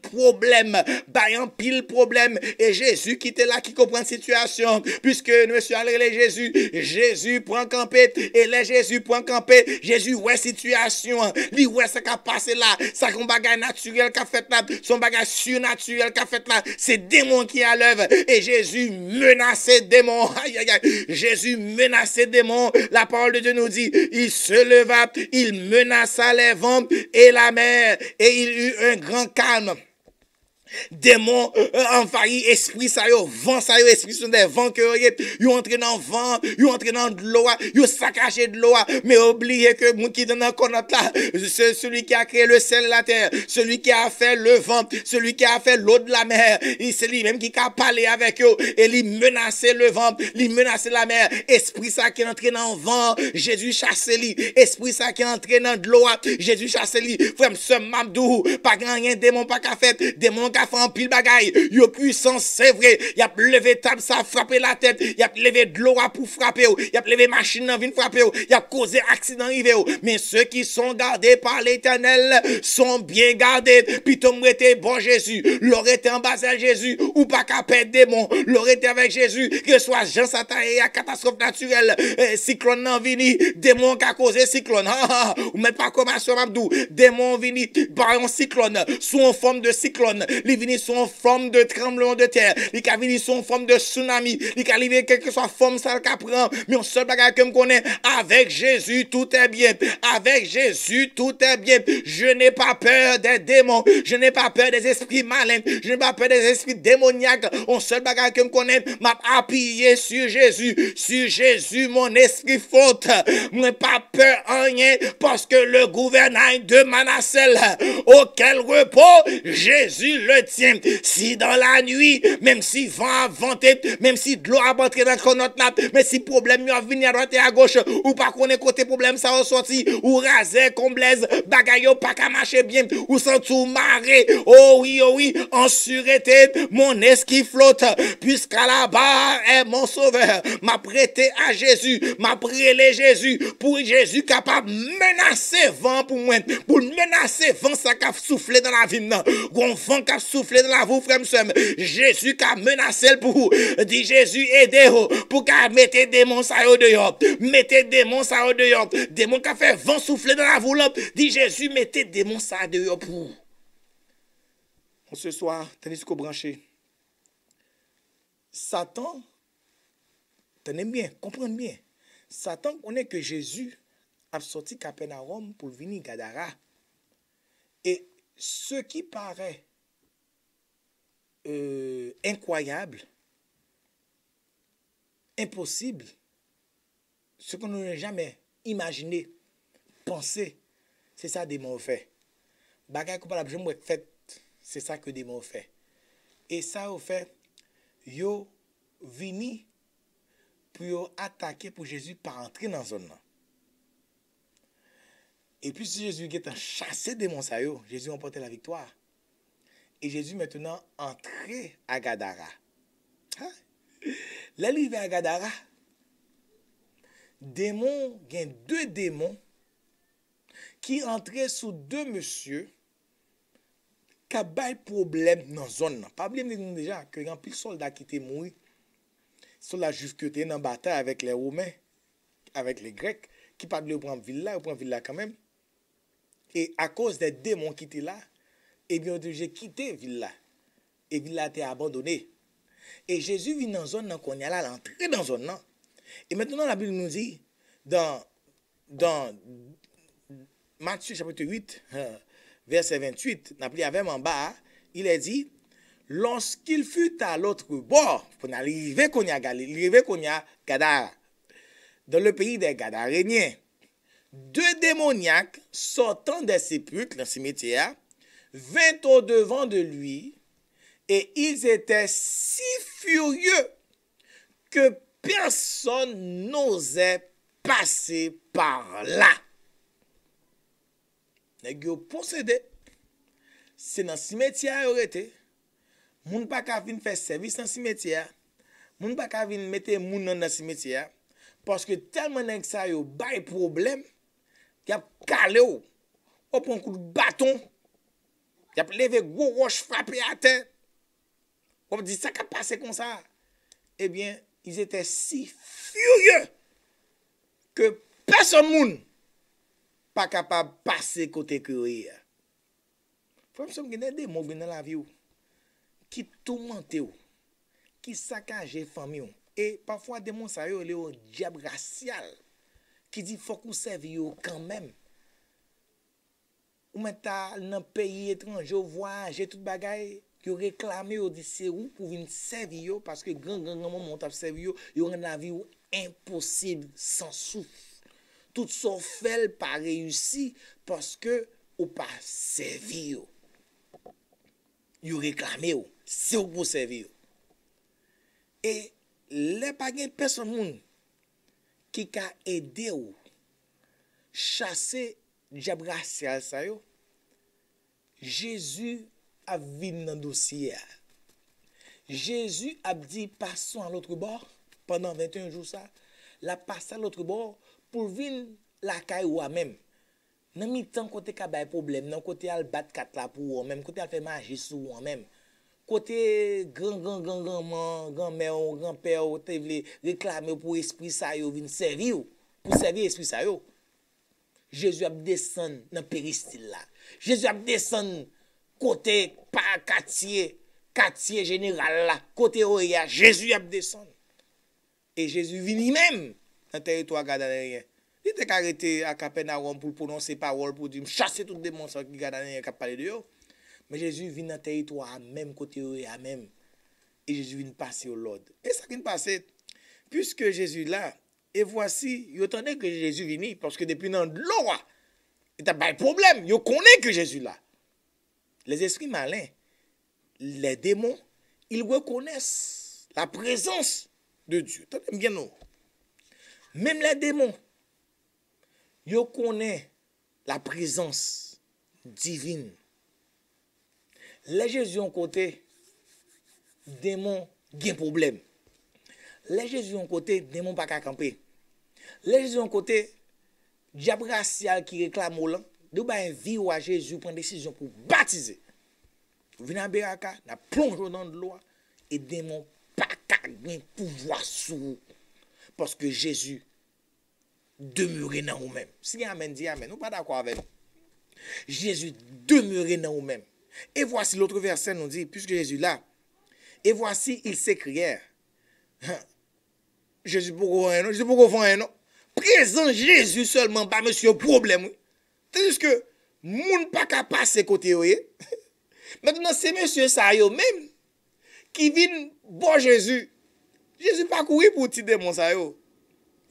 problème et Jésus qui était là qui comprend la situation puisque nous sommes allés Jésus prend campé et les Jésus prend campé Jésus ouais situation lui ouais ça qui a passé là ça qu'on bagage naturel qui a fait là son bagage surnaturel qui a fait là c'est démon qui est à l'œuvre et Jésus menaçait démon Jésus menaçait démon la parole de Dieu nous dit il se leva il menaça les vents et la mer et il eut un grand calme. Démon envahi esprit ça yo, vent ça yo, esprit sont des vents que yo entré dans vent, yo entré dans de l'eau, yo saccagé de l'eau, mais oubliez que moun qui dans connaître là, c'est celui qui a créé le ciel et la terre, celui qui a fait le vent, celui qui a fait l'eau de la mer, c'est lui même qui a parlé avec eux et lui menacer le vent, lui menacer la mer, esprit ça qui est entré dans le vent, Jésus chasse lui, esprit ça qui est entré dans de l'eau, Jésus chasse lui, frère ce mabdou, pas rien démon pas qu'a fait, démon qu'a fait en pile bagaille, yo puissance c'est vrai, y a levé table ça frapper la tête, y a levé de l'eau pour frapper, y a levé machine dans vinn frapper, y a causé accident arrivé, mais ceux qui sont gardés par l'Éternel sont bien gardés. Plutôt m'était bon Jésus, l'aurait été en bas à Jésus ou pas qu'à perdre démon, l'aurait été avec Jésus, que soit Jean Satan et à catastrophe naturelle, cyclone nan vini, démon qui a causé cyclone, ou même pas comme à Abdou, démon vini par un cyclone, sous en forme de cyclone, il vini sous en forme de tremblement de terre, il a vini sous en forme de tsunami, il a arrivé quelle que soit forme ça qu'a prend, mais on seul bagage que me connaît, avec Jésus tout est bien, avec Jésus tout est bien, je n'ai pas peur des démons, je n'ai pas peur des esprits malins, je n'ai pas peur des esprits démoniaques, on seul bagage que me connaît, m'a appuyé sur Jésus mon esprit faute, moi pas peur en rien, parce que le gouvernail de Manassel, auquel repos Jésus le tient, si dans la nuit, même si vent a venté, même si de l'eau a rentré dans notre nappe, mais si problème y a venu à droite et à gauche, ou pas qu'on est côté problème ça a sorti, ou rasé comme blaise, bagaille pas qu'à marcher bien, ou sans tout marrer, oh oui, en sûreté, mon esprit flotte, puisqu'à la barre est mon sauveur, m'a prêté à Jésus, m'a prêlé Jésus, pour Jésus capable de menacer vent pour moi, pour menacer vent ça qui a soufflé dans la vie, gon vent qui a soufflé dans la vie, frère, Jésus qui a menacé pour vous, dit Jésus, aidez-vous, pour qu'à mettre des démons ça au dehors, mettez des démons ça au dehors, démons qui a fait vent souffler dans la voûte, dit Jésus, mettez des démons ça dehors pour vous. Ce soir, tenez qu'on branché. Satan, tenez bien, comprenez bien. Satan connaît que Jésus a sorti Capernaum pour venir Gadara. Et ce qui paraît incroyable, impossible, ce qu'on n'a jamais imaginé, pensé, c'est ça des démons fait. Bagay comparable, je me fait, c'est ça que des démons fait. Et ça au fait, yo vini pour attaquer pour Jésus par entrer dans la zone. Et puis si Jésus est chassé des démons, Jésus remportait la victoire. Et Jésus maintenant entré à Gadara. Hein? L'arrivée à Gadara, démon, il y a deux démons qui entraient sous deux messieurs qui ont des problèmes dans la zone. Pas oublier déjà que il y a un pile soldat qui étaient morts, soldats juifs qui étaient en bataille avec les Romains, avec les Grecs, qui pas de prendre ville là quand même. Et à cause des démons qui étaient là, eh bien, j'ai quitté ville là. Et ville là a été abandonnée. Et Jésus vient dans la zone qu'on y a là, l'entrée dans la zone. Et maintenant, la Bible nous dit, dans Matthieu chapitre 8, verset 28, n'appelez avec en bas, il est dit, lorsqu'il fut à l'autre bord, pour arriver qu'on y a Gadara, dans le pays des Gadaréniens, deux démoniaques sortant des sépulcres, dans le cimetière, vint au devant de lui, et ils étaient si furieux que personne n'osait passer par là. Les gars possédés, c'est dans le cimetière où été. Moun pa ka vin faire service dans le cimetière. Moun pa ka vin mettre moun dans le cimetière. Parce que tellement nèg ça yo bay problème, y a calé ou prend un coup de bâton, y a levé gros roche frappé à terre. On dit ça qui a passé comme ça. Eh bien, ils étaient si furieux que personne moun pas capable de passer côté créé. Faut me semble des démons dans la vie qui tourmentent qui saccagent famille et parfois des démons ça yo le diable racial qui dit faut qu'on serve quand même. Ou maintenant dans pays étranger voyager toute bagaille Yo réclamé yo dit c'est où pour venir servir yo parce que grand moment t'a servir yo rend la vie impossible sans souffle. Tout ça fait pas réussi parce que ou pas servir yo. Yo réclamé yo, c'est où pour servir yo. Et les pas gen personne moun qui ka aider ou chasser diable racial ça yo. Jésus a venu dans le dossier. Jésus a dit passons à l'autre bord pendant 21 jours ça. La passe à l'autre bord pour venir la caille ou même. Dans mi temps côté ka bay problème, dans côté al bat kat la pour même, côté al fait magie sou même. Côté grand-mère, grand-père te vle réclamer pour esprit ça yo vinn servir pour servir esprit ça yo. Jésus a descendu dans péristyle là. Jésus a descendu côté par quartier général là, côté Oya, Jésus a descendu. Et Jésus vini même dans territoire gadanéen. Il était arrêté à Capernaum pour prononcer parole pour dire chasser tout démon qui gadanéen qui parler de yo. Mais Jésus vient dans territoire même côté Oya même. Et Jésus vient passer au Lord. Et ça qui passe puisque Jésus là et voici, il attendait que Jésus vienne parce que depuis dans l'eau, il n'y a pas de problème. Il connaît que Jésus là. Les esprits malins, les démons, ils reconnaissent la présence de Dieu. Attendez bien nous. Même les démons, ils connaissent la présence divine. Les Jésus ont côté, démons, ont problème. Les Jésus ont côté, démons pas qu'à camper. Les Jésus ont côté, diable racial qui réclame au lan, de ba vie ou à Jésus prend décision pour baptiser. Venez à Beraka, n'a plongé dans de l'eau et démons pas qu'à pouvoir sur parce que Jésus demeurait dans vous-même. Si amen dit amen, nous pas d'accord avec nous. Jésus demeurait dans vous-même. Et voici l'autre verset nous dit puisque Jésus là, et voici ils s'écrièrent. Jésus pourquoi un non, Jésus pourquoi un non. Présent Jésus seulement pas monsieur problème. Tandis que moun pas ka passer côté yo. Maintenant c'est monsieur ça yo même qui vient bon Jésus. Jésus pas courir pour ti démon ça yo.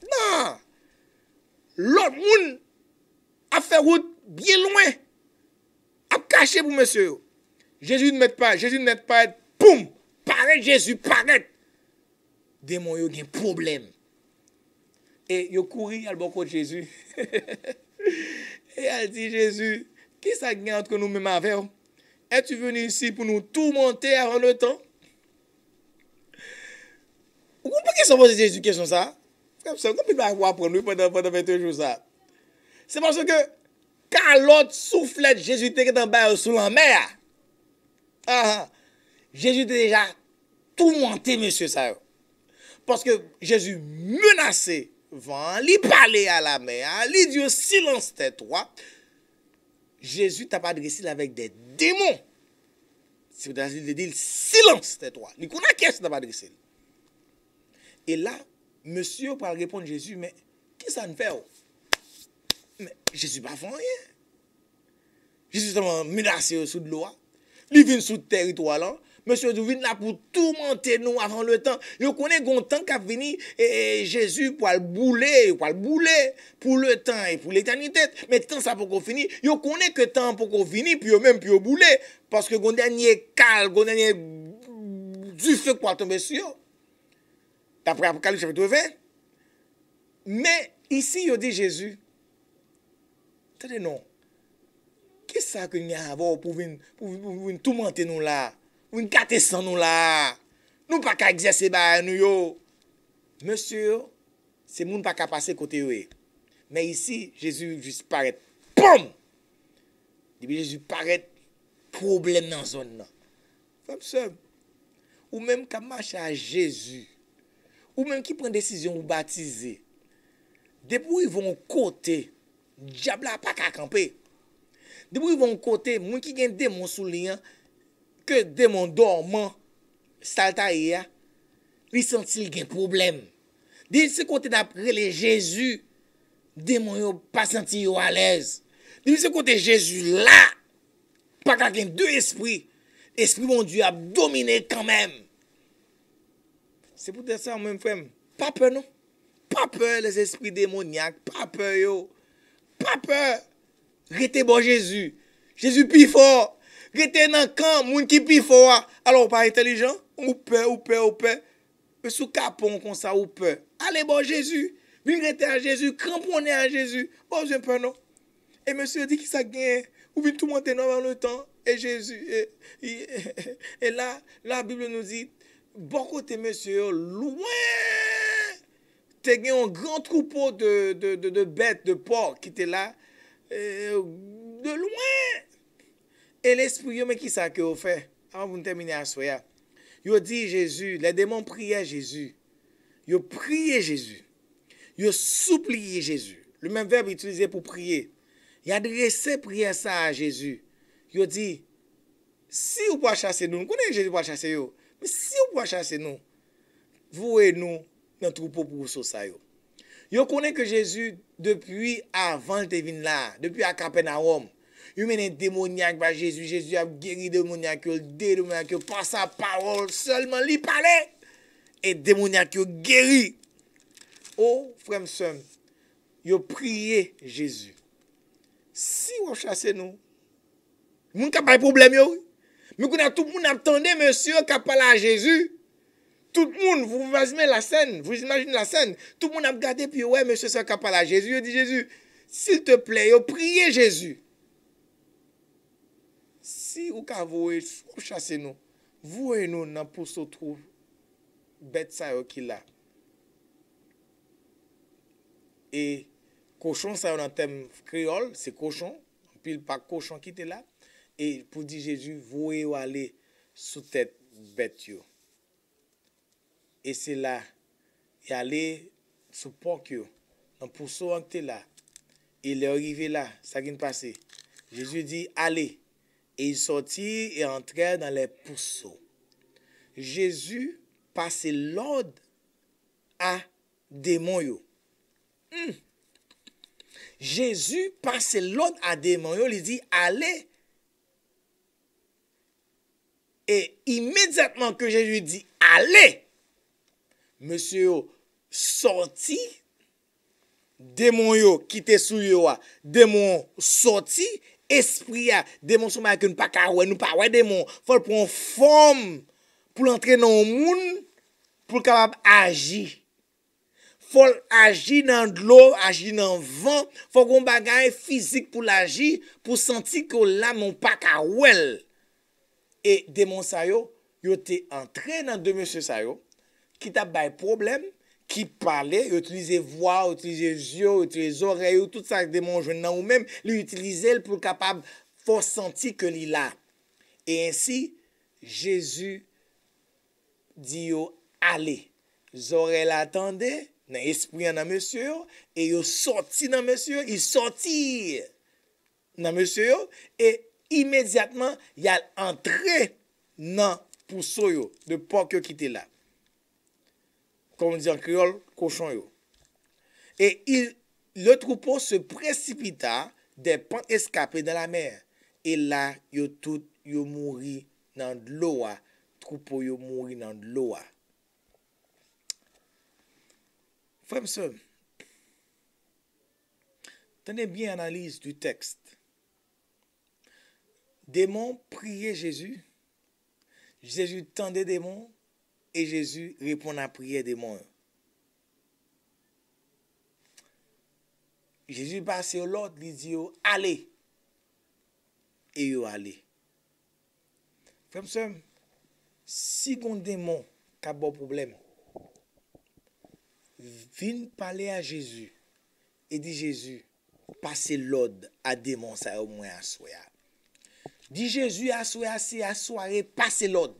Non. L'autre moun a fait route bien loin. A caché pour monsieur yo. Jésus ne met pas, boum, paraît Jésus paraît. Démon yo gen problème. Et yo couri al bon côté Jésus. Et elle dit Jésus, qui ça gagne entre nous même avec? Es-tu venu ici pour nous tourmenter avant le temps? Vous comprenez que ça pose Jésus question ça? Comme ça, comment il va apprendre pendant 21 jours ça? C'est parce que quand l'autre soufflait Jésus était dans bas sous la mer. Jésus était déjà tourmenté monsieur ça. Parce que Jésus menaçait vent, il parlait à la mer, il dit silence tais-toi. Jésus t'a pas adressé avec des démons. C'est-à-dire il dit silence tais-toi. Il connaît qu'est-ce t'a pas adressé. Et là, monsieur va répondre Jésus mais qu'est-ce que ça ne fait? Mais Jésus pas fait rien. Jésus t'a menacé sous de l'eau. Il vient sous le territoire là. Monsieur Dou vient là pour tourmenter nous avant le temps. Yo connaît gon temps qu'a venu et Jésus pour le bouler pour le temps et pour l'éternité. Mais temps ça pour qu'on finisse. Yo connaît que temps pour qu'on finisse puis yo même puis yo bouler parce que gon dernier cal, gon dernier du feu pour tomber sur. D'après Apocalypse chapitre 20. Mais ici yo dit Jésus. Attendez non. Qu'est-ce ça que nous avons pour venir tourmenter nous là? Pour nous gâter sans nous là? Nous pas qu'à exercer bah nous yo. Monsieur, c'est moun pas qu'à passer côté yo. Mais ici, Jésus juste paraît. Pom! Depuis Jésus paraît problème dans la zone là. Comme ça. Ou même qu'à marcher à Jésus. Ou même qui prend décision ou baptiser. Depuis ils vont côté, diable a pas qu'à camper. Depuis ils vont côté, moun qui gen démon sous lien que démon dormant saltaïa, li senti gen problème. De ce côté d'après les Jésus, démon yo pas senti yo à l'aise. De ce côté Jésus là, pas qu'à gen deux esprits Esprit mon Dieu a dominé quand même. C'est pour ça, même frère, pas peur non. Pas peur les esprits démoniaques, pas peur yo. Pas peur. Restez bon Jésus. Jésus plus fort. Restez dans le camp, moun qui plus fort. Alors pas intelligent, ou peur. Mais sous capon comme ça ou peur. Allez bon Jésus. Vin rester à Jésus, cramponner à Jésus. Bon, je peur non. Et monsieur dit qu'il ça gagne. Ou vient tout monter dans le temps. Et Jésus, et là, la Bible nous dit, bon côté monsieur, loin, tu as un grand troupeau de bêtes, de porcs qui étaient là, de loin. Et l'esprit, mais qui ça que vous fait? Avant de terminer à soya. Vous dit Jésus, les démons priaient Jésus. Vous priez Jésus. Vous suppliez Jésus. Le même verbe utilisé pour prier. Il adressé prière ça à Jésus. Vous dit, si vous pouvez chasser nous, nous connaissons Jésus pour chasser nous. Mais si vous pouvez chasser nous, vous et nous, notre troupeau pour vous ça. Vous connaissez que Jésus, depuis avant de venir là, depuis à Capernaum, il mène des démoniaques par Jésus. Jésus a guéri des démoniaques, par sa parole, seulement lui parlait. Et démoniaques guéri. Oh, frère, soeur, vous priez Jésus. Si vous chassez nous, nous n'avons pas de problème. Mais tout le monde attendait, monsieur, qui a parlé à Jésus. Tout le monde, vous imaginez la scène. Vous imaginez la scène. Tout le monde a regardé, puis ouais, monsieur, ça qui a parlé à Jésus. Il dit, Jésus, s'il te plaît, priez Jésus. Si vous avez chassé nous, vous et nous, dans pour se trouver bête ça qui là. Et cochon, ça dans le thème créole, c'est cochon. Puis pas cochon qui était là. Et pour dire Jésus, vous aller sous tête bête yo. Et c'est là, il allait sous porc yo. Dans pourceau en là. Il est arrivé là, ça qui passé. Jésus dit allez. Et il sortit et entrait dans les pourceaux. Jésus passait l'ordre à démon yo. Jésus passait l'ordre à démon yo, il dit allez. Et immédiatement que Jésus dit allez, monsieur sorti, démon yo qui était sous yo, démon sorti, esprit a, démon sous ma que nous pas nous pas ouais démon, faut prendre forme pour entrer dans le monde pour capable agir. Faut agir dans de l'eau, agir dans le vent, faut qu'on bagaille physique pour l'agir, pour sentir que là mon pas kawel. Et démon sa yo te entré dans deux monsieur sa yo qui t'a bay problème, qui parlait, utilisait voix, utilisait yeux, utilisait oreilles, tout ça démon joine dans ou même, l'utiliser pour capable faut sentir que li là. Et ainsi Jésus dit yo allez. Oreilles l'attendaient, dans esprit dans monsieur et yo sorti dans monsieur, il sorti dans monsieur et immédiatement, il a entré dans pourceau de porc qui était là. Comme on dit en créole, cochon yo. Et le troupeau se précipita des pentes escapées dans la mer. Et là, yo tout yo mouri dans de l'eau. Troupeau yo mouri dans de l'eau. Frère, sœur, tenez bien l'analyse du texte. Démon priait Jésus. Jésus tendait démon et Jésus répond à la prière démon. Jésus passe au l'autre, il dit allez. Et yo allez. Frère, sœur, si un démon a bon problème, viens parler à Jésus et dit Jésus, passez l'ordre à démon ça au moins à soi. Dit Jésus à soirée, passez l'ordre.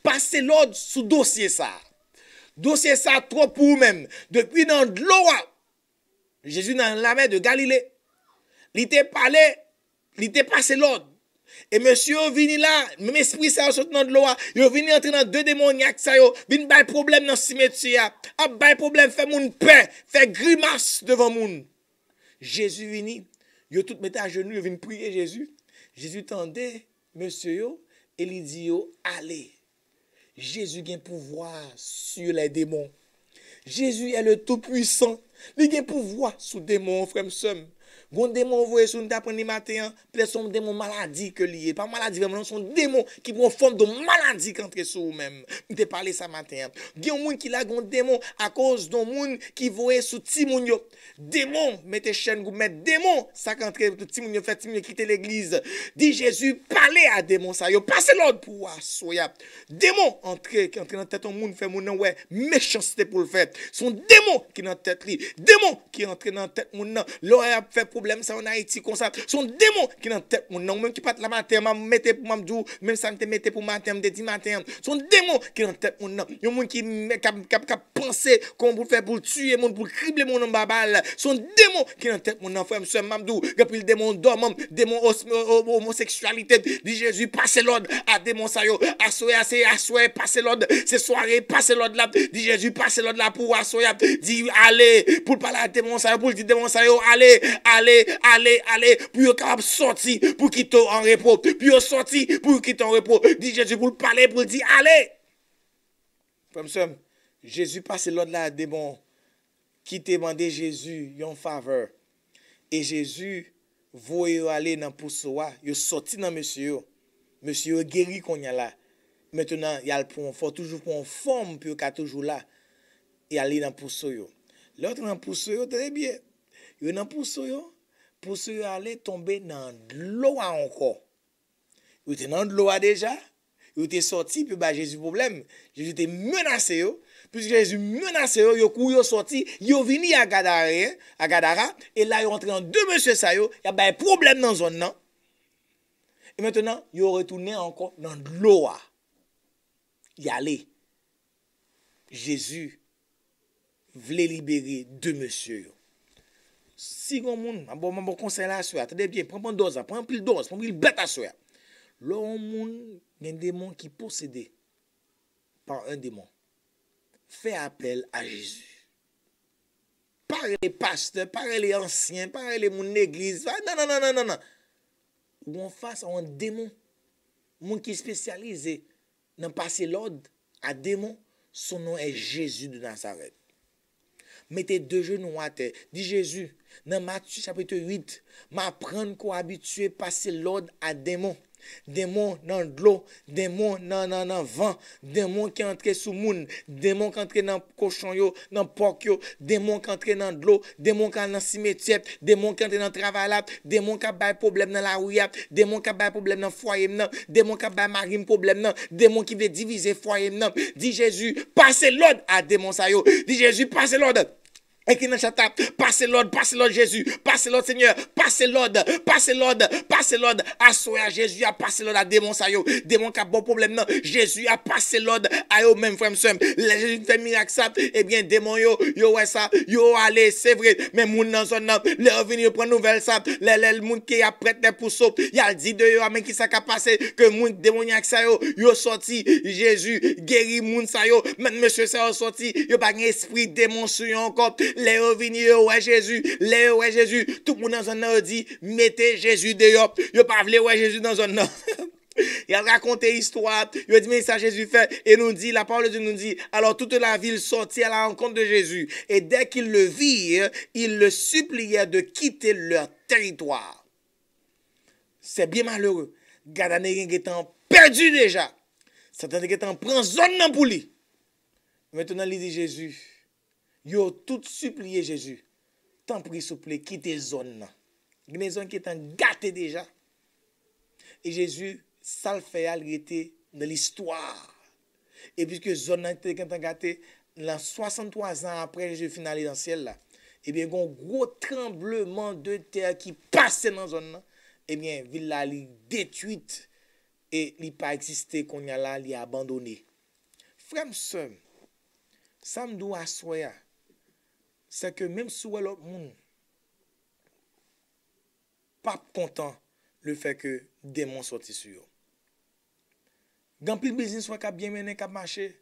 Passez l'ordre sous dossier ça. Dossier ça trop pour même. Depuis dans de l'eau, Jésus dans la mer de Galilée. Il était parlé, il était passé l'ordre. Et monsieur vini là, même esprit ça saute dans de l'eau, il vini entrer dans deux démoniaques ça yo, vini bay problème dans cimetière. A bay problème fait moun paix, fait grimace devant moun. Jésus vini, yo tout mettait à genoux, yo vini prier Jésus. Jésus tendait monsieur yo et il dit yo, allez. Jésus a un pouvoir sur les démons. Jésus est le tout-puissant. Il a un pouvoir sur les démons, frère et sœur. Gon démon voye sur nous t'apprendre matin, peut-être son démon maladie que lié, pas maladie vraiment, son démon qui prend forme de maladie qui entre sur vous-même. On te parlé ça matin. Gen moun qui la gon démon à cause d'un moun qui voye sous ti moun yo. Démon, mettez chaîne vous mettre démon, ça qu'entre ti moun yo fait ti moun yo quitter l'église. Dit Jésus, parlez à démon ça yo, passez l'ordre pour soya. Démon qui entre dans tête un moun fait moun ouais, méchanceté pour le faire. Son démon qui dans tête li, démon qui entre dans tête moun nan, l'aurait fait problème ça en Haïti comme ça. Son démon qui dans tête mon non même qui pas la matin m'a mettre pour m'dou même ça me mettre pour matin me dit matin. Son démon qui dans tête mon non. Yon moun qui penser comment pour faire pour tuer moun pour cribler mon babal. Son démon qui dans tête mon non frère monsieur m'dou depuis le démon dormant, démon homosexualité dit Jésus passez l'ordre à démon ça yo assoyer passer l'ordre c'est soirée passer l'ordre là dit Jésus passez l'ordre là pour assoyer dit allez pour parler à démon ça pour dire démon ça yo allez puis vous capable sortir pour quitter en repos, puis vous sortir pour quitter en repos. Dit Jésus pour parler, pour dire allez. Comme ça, Jésus passe l'ordre là des bons qui demandé Jésus une faveur. Et Jésus voyait aller dans poussoa, il sorti dans monsieur. Monsieur guéri qu'on y a là. Maintenant, il y a le faut toujours pour en forme puis il toujours là. Et aller dans poussoa. L'autre dans poussoa très bien. Il dans poussoa pour se aller tomber dans l'eau encore. Il était dans l'eau déjà, il était sorti, puis bah Jésus problème. Jésus était menacé, puisque Jésus menacé, il est sorti, il est venu à Gadara, et là il est entré en deux monsieur ça, il y a un problème dans la zone. Non? Et maintenant, il est retourné encore dans l'eau. Il y allait. Jésus voulait libérer deux messieurs. Si on moun, bon conseil là soir, attendez bien, prends dose, prends pile dose, prends pile bête à soir. L'on moun, un démon qui possédé par un démon. Fait appel à Jésus. Par les pasteurs, par les anciens, par les moun l'église. Non. Ou en face à un démon, moun qui est spécialisé dans passer l'ordre à démon, son nom est Jésus de Nazareth. Mettez deux genoux à terre. Dit Jésus, dans Matthieu chapitre 8, m'apprendre qu'on habitué passer l'ordre à démons. Démons dans l'eau, démons dans vent, démons qui entrent sous moun, démons qui entrent dans cochon yo, dans porc yo, démons qui entrent dans l'eau, démons qui entrent dans cimetière, démons qui entrent dans travail là, démons qui ont problème dans la rue, démons qui ont problème dans foyer nan, démons qui ont mari problème nan, démons qui veut diviser foyer nan. Dit Jésus, passez l'ordre à démons ça yo. Dit Jésus, passez l'ordre. Et qui dans chata, passez l'ordre Jésus, passez l'ordre Seigneur, passez l'ordre, à Jésus a passé l'ordre à démon ça yo, démon qui a bon problème non, Jésus a passé l'ordre à eux même frère m'sem, Jésus fait miracle ça, et bien démon yo ouais ça, yo allez, c'est vrai, mais moun dans zone nan, les revenir prendre nouvelle ça, les moun qui a prêté pour sauve, y a dit de yo mais qui ça ka passé que moun démoniaque ça yo sorti, Jésus guéri moun ça yo, même monsieur ça sorti, yo pas esprit démon sur yo encore. Les revenus, ouais Jésus, tout le monde dans zone dit, mettez Jésus dehors. Yo pas vle ouais Jésus dans zone. Il a raconté l'histoire, il a dit mais ça Jésus fait et nous dit la parole de Dieu nous dit alors toute la ville sortit à la rencontre de Jésus et dès qu'ils le virent, ils le supplièrent de quitter leur territoire. C'est bien malheureux. Gadané étant perdu déjà. Satan étant prend zone pour lui. Maintenant il dit Jésus yo tout supplié Jésus. Tant prie s'il vous plaît, quittez zone. Une zone qui est gâtée déjà. Et Jésus, ça le fait, il était dans l'histoire. Et puisque zone était gâtée, dans 63 ans après Jésus finalé dans le ciel là, et bien, il y a un gros tremblement de terre qui passait dans la zone. Et bien, ville là, elle est détruite et il n'a pas existé qu'on y a là, il est abandonné. Frère, soeur, ça me doit assoyer. C'est que même si l'autre monde pas content le fait que démon sorti sur eux. Quand pile business soit cap bien mené, cap marché.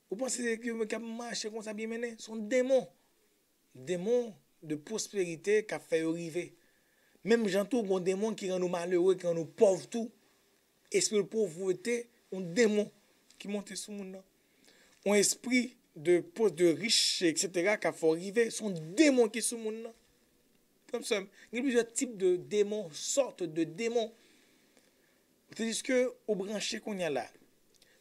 Vous pensez que cap marché comme ça bien mené, son démon. Démon de prospérité qui a fait arriver. Même gens tout bon démon qui rend nous malheureux, qui rend nous pauvres tout. esprit de pauvreté, un démon qui monte sur le monde. Un esprit de poste de riche, etc., qui a fait arriver, son démon qui est sur le monde. Comme ça, il y a plusieurs types de démons, sortes de démons. C'est-à-dire que, au branché qu'on y a là,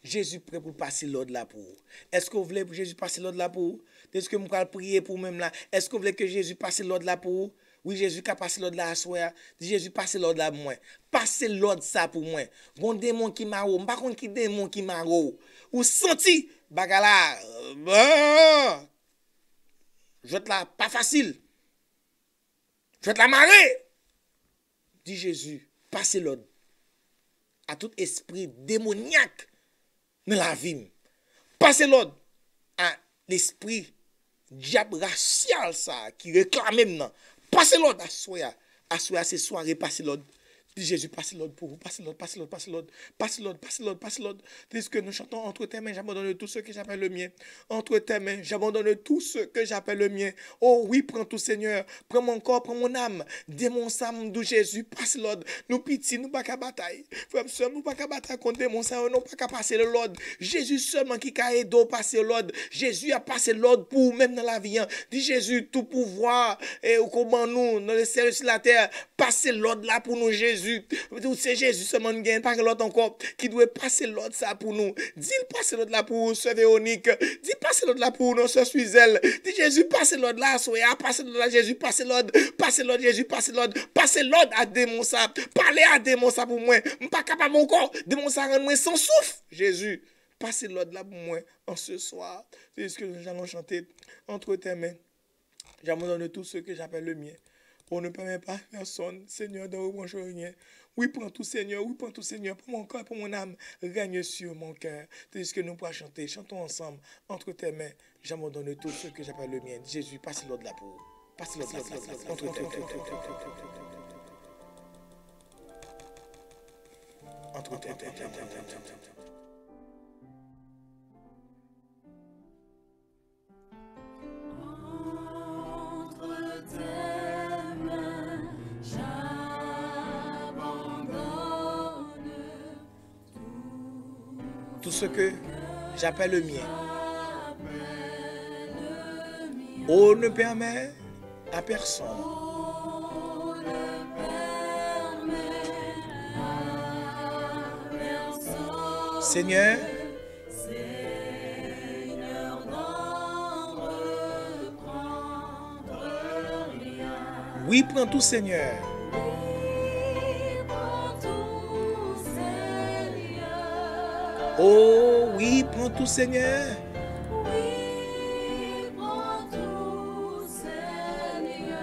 Jésus prêt pour passer l'ordre là pour vous. Est-ce que vous voulez que Jésus passe l'ordre là pour vous? Est-ce que vous pouvez prier pour même là? Est-ce que vous voulez que Jésus passe l'ordre là pour vous? Oui, Jésus qui a passé l'ordre là à soi. Jésus passe l'ordre là pour moi. Passez l'ordre ça pour moi. Bon démon qui m'a ou, par contre qui démon qui m'a ou senti bagala. Je vais là pas facile. Je vais te la marrer. Dit Jésus, passez l'ordre à tout esprit démoniaque dans la vie. Passez l'ordre à l'esprit diable racial ça qui réclame maintenant. Passez l'ordre à soya ces soirées, passez l'ordre. Dit Jésus, passez l'ordre pour vous, passez l'ordre, passez l'ordre, passez l'ordre, passez l'ordre, passez l'ordre, passez l'ordre. Tandis que nous chantons entre tes mains, j'abandonne tout ce que j'appelle le mien. Entre tes mains, j'abandonne tout ce que j'appelle le mien. Oh oui, prends tout Seigneur, prends mon corps, prends mon âme, démon Sam de Jésus, passe l'ordre. Nous pitié, nous pas qu'à bataille. Frère, nous pas qu'à bataille contre démon Sam, nous pas qu'à passer l'ordre. Jésus seulement qui a aidé à passer l'ordre. Jésus a passé l'ordre pour même dans la vie. Dit Jésus, tout pouvoir et comment nous, dans les cieux sur la terre, passer l'ordre là pour nous, Jésus. C'est Jésus seulement gagne, pas que l'autre encore qui doit passer l'ordre ça pour nous. Dis passer l'ordre là pour sœur Véronique. Dis passer l'ordre là pour nous, sœur Suzel. Dis Jésus passer l'ordre là, soya, passer l'ordre là, Jésus passer l'ordre, Jésus passer l'ordre à démon ça. Parler à démon ça pour moi. Pas capable encore, démon ça rend moi sans souffle. Jésus, passez l'ordre là pour moi en ce soir. C'est ce que nous allons chanter entre tes mains. J'abandonne tout ce que j'appelle le mien. On ne permet pas personne, Seigneur, de reprocher rien. Oui, prends tout, Seigneur, pour mon corps, pour mon âme, règne sur mon cœur. C'est ce que nous pourrons chanter. Chantons ensemble, entre tes mains, j'abandonne tout ce que j'appelle le mien. Jésus, passe l'ordre là pour vous. Passe l'ordre là, entre tes mains. Entre tes mains. Tout ce que j'appelle le mien. On ne permet à personne. Seigneur, oui, prends tout, Seigneur. Oh oui, prends tout, Seigneur. Oui, prends tout, Seigneur.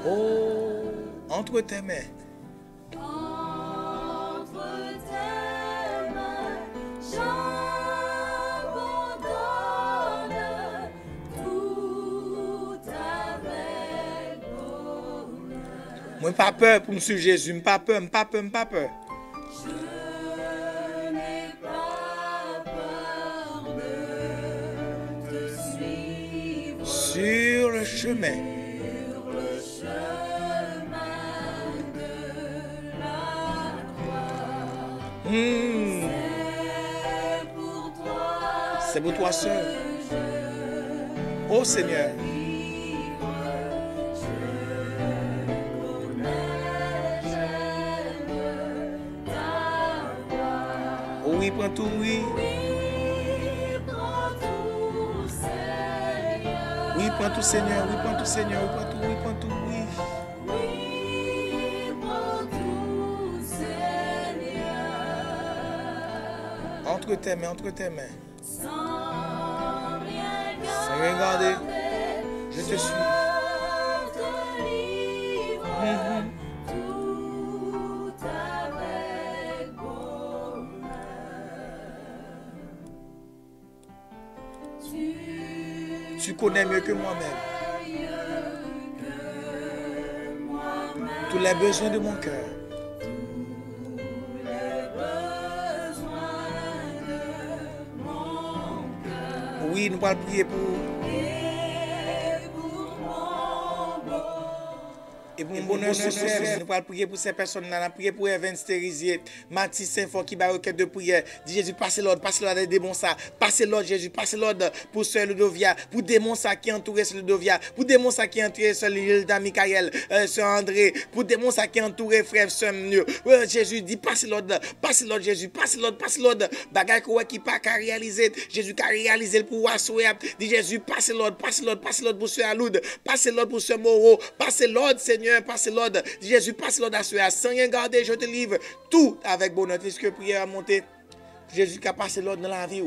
Oh, entre tes mains. Entre tes mains, j'abandonne tout avec bonheur. Moi, pas peur pour Monsieur Jésus, pas peur. Sur le chemin de la croix, c'est pour toi seul. Oh Seigneur, oh oui, prends tout, oui. Oui, prends tout, Seigneur, oui, prends tout, Seigneur, oui, prends tout, oui. Oui, prends tout, Seigneur. Entre tes mains. Sans Sans rien garder, je te suis. te livre tout avec bonheur. Tu connais mieux que moi-même tous les besoins de mon cœur. Oui, nous allons prier pour pour bonheur ce soir. Nous allons prier pour ces personnes-là. Nous prier pour Evans Therisier, Mathis Saint-Fort qui va requête de prière. Dis Jésus, passez l'ordre à démon ça. Passez l'ordre, Jésus, passez l'ordre pour Sœur Ludovia, pour démon ça qui entoure Sœur Ludovia, pour démon ça qui entoure Sœur Hilda Michael, Sœur André, pour démon ça qui entoure frère Sœur Mnio. Jésus dit, passez l'ordre, Jésus, passez l'ordre. Bagay qui pas qu'à réaliser. Jésus qui a réalisé le pouvoir souhait. Dit Jésus, passez l'ordre pour Sœur Aloud, passez l'ordre pour Sœur Moreau, passez l'ordre, Seigneur, passez l'ordre. Dit Jésus, passez l'ordre à Sœur, sans rien garder, je te livre tout avec bonheur. Est-ce que prière a monté? Jésus qui a passé l'ordre dans la vie,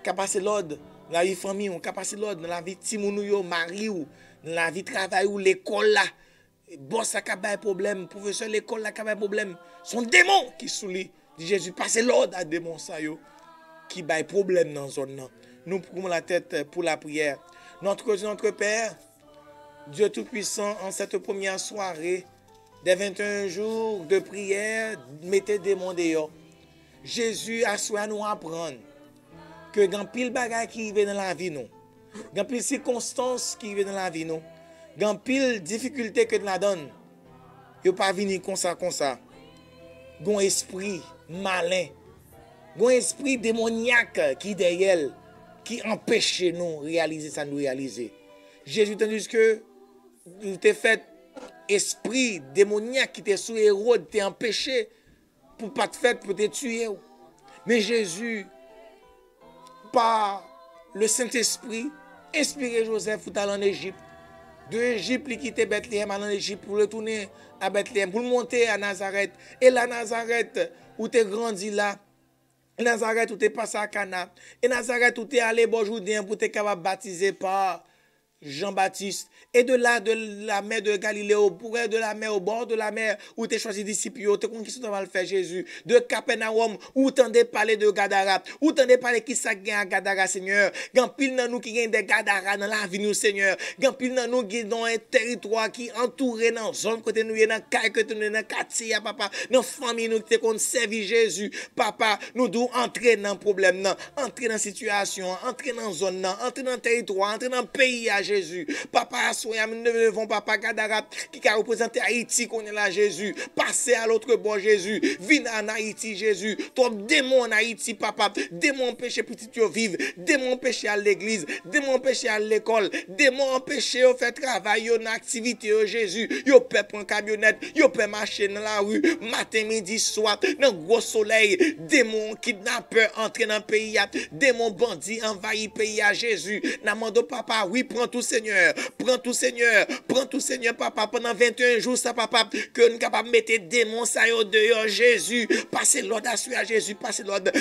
qui a passé l'ordre dans la vie famille, qui a passé l'ordre dans la vie timounou, mari, dans la vie travail, l'école là. Boss a un problème, professeur l'école là a un problème. Son démon qui sous lui. Dit Jésus, passez l'ordre à démon ça yo, qui a problème dans la zone là. Nous prenons la tête pour la prière. Notre Père, Dieu Tout-Puissant, en cette première soirée des 21 jours de prière, mettez démon dehors. Jésus a souhaité nous apprendre que dans pile bagaille qui arrive dans la vie nous, dans pile circonstances qui arrivent dans la vie nous, dans pile difficulté que nous la donne, il pas venir comme ça. Gon esprit malin, gon esprit démoniaque qui derrière qui empêche nous réaliser ça nous réaliser. Jésus tandis que il t'a fait esprit démoniaque qui t'est sous Hérode t'est empêché pour pas te faire pour te tuer. Mais Jésus, par le Saint-Esprit, inspiré Joseph pour aller en Égypte. De Égypte, il quitte Bethléem, aller en Égypte pour retourner à Bethléem, pour monter à Nazareth. Et la Nazareth, où tu es grandi là, Nazareth, où tu es passé à Cana, et Nazareth, où tu es allé au Jourdain pour te capable baptiser par Jean-Baptiste, et de là, de la mer de Galilée, de la mer au bord de la mer, où tu as choisi disciples, tu as qui va le faire Jésus, de Capernaum, où tu as parlé de Gadara, où tu as parlé qui ça gagne à Gadara, Seigneur. Gan pile dans nous qui gagne des Gadara dans la vie, nous, Seigneur. Gan pile dans nous qui dans un territoire qui entouré dans zone côté nous, dans caille côté nous, dans quartier, papa, dans famille nous qui te servi Jésus, papa, nous devons entrer dans problème, entrer dans situation, entrer dans zone, entrer dans territoire, entrer dans pays à Jésus. Papa, nous ne devons papa Gadara qui a représenté Haïti qu'on est là Jésus. Passez à l'autre bord Jésus. Viens en Haïti Jésus. Toi démon en Haïti papa. Démon péché petit yo vivre. Démon péché à l'église. Démon péché à l'école. Démon péché au fait travail en activité Jésus. Yo peut prendre camionnette. Yo peut marcher dans la rue. Matin, midi, soir. Dans gros soleil. Démon kidnappeur entrer dans le pays. Démon bandit envahit pays à Jésus. Namando papa oui prends tout Seigneur. Prends tout Seigneur, papa, pendant 21 jours, ça, papa, que nous sommes capables de mettre démons, ça, dehors, Jésus. Passez l'ordre à Jésus, passez l'ordre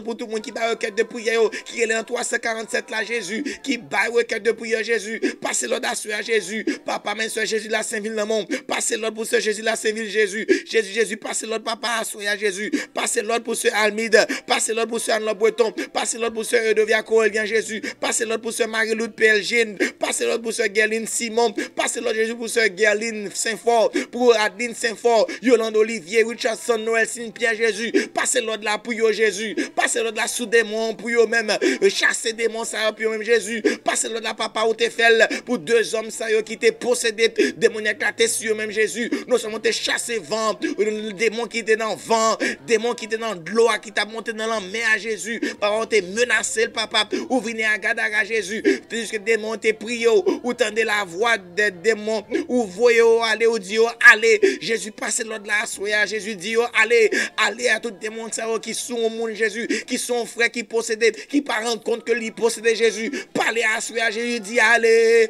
pour tout le monde qui bat requête de prière, qui est en 347 là, Jésus, qui bat requête de prière, Jésus. Passez l'ordre à Jésus, papa, mais Sœur Jésus, la Saint-Ville, le monde. Passez l'ordre pour Sœur Jésus, la Saint-Ville, Jésus. Jésus, passez l'ordre, papa, à Jésus. Passez l'ordre pour Sœur Almide, passez l'ordre pour Sœur Anne Breton, passez l'ordre pour Sœur Eudovia Corélien, Jésus. Passez l'ordre pour Sœur Marie-Lou de Pelgine, passez l'ordre pour Sœur Guerline Simon, passez l'ordre Jésus pour Sœur Guerline Saint-Fort, pour Adeline Saint-Fort, Yolande Olivier, Richardson, Noël, Saint-Pierre Jésus, passez l'ordre là pour yo Jésus, passez l'ordre là sous démon pour yo même, chasser démon ça pour yo même Jésus, passez l'ordre là papa ou te fait pour deux hommes ça yo qui te possédé démoniaque là te sur même Jésus, nous sommes te chasser vent, démon qui était dans vent, démon qui était dans l'eau qui t'a monté dans la mer à Jésus, par on te menacé le papa ou venir à Gadara Jésus, tandis que démon te prié ou tendez la voix des démons, ou voyez aller ou dit allez, Jésus passe l'ordre là soya, Jésus dit allez à tous les démons qui sont au monde Jésus, qui sont frères qui possédent, qui pas rendre compte que lui possédent Jésus, parlez à soya, Jésus dit allez,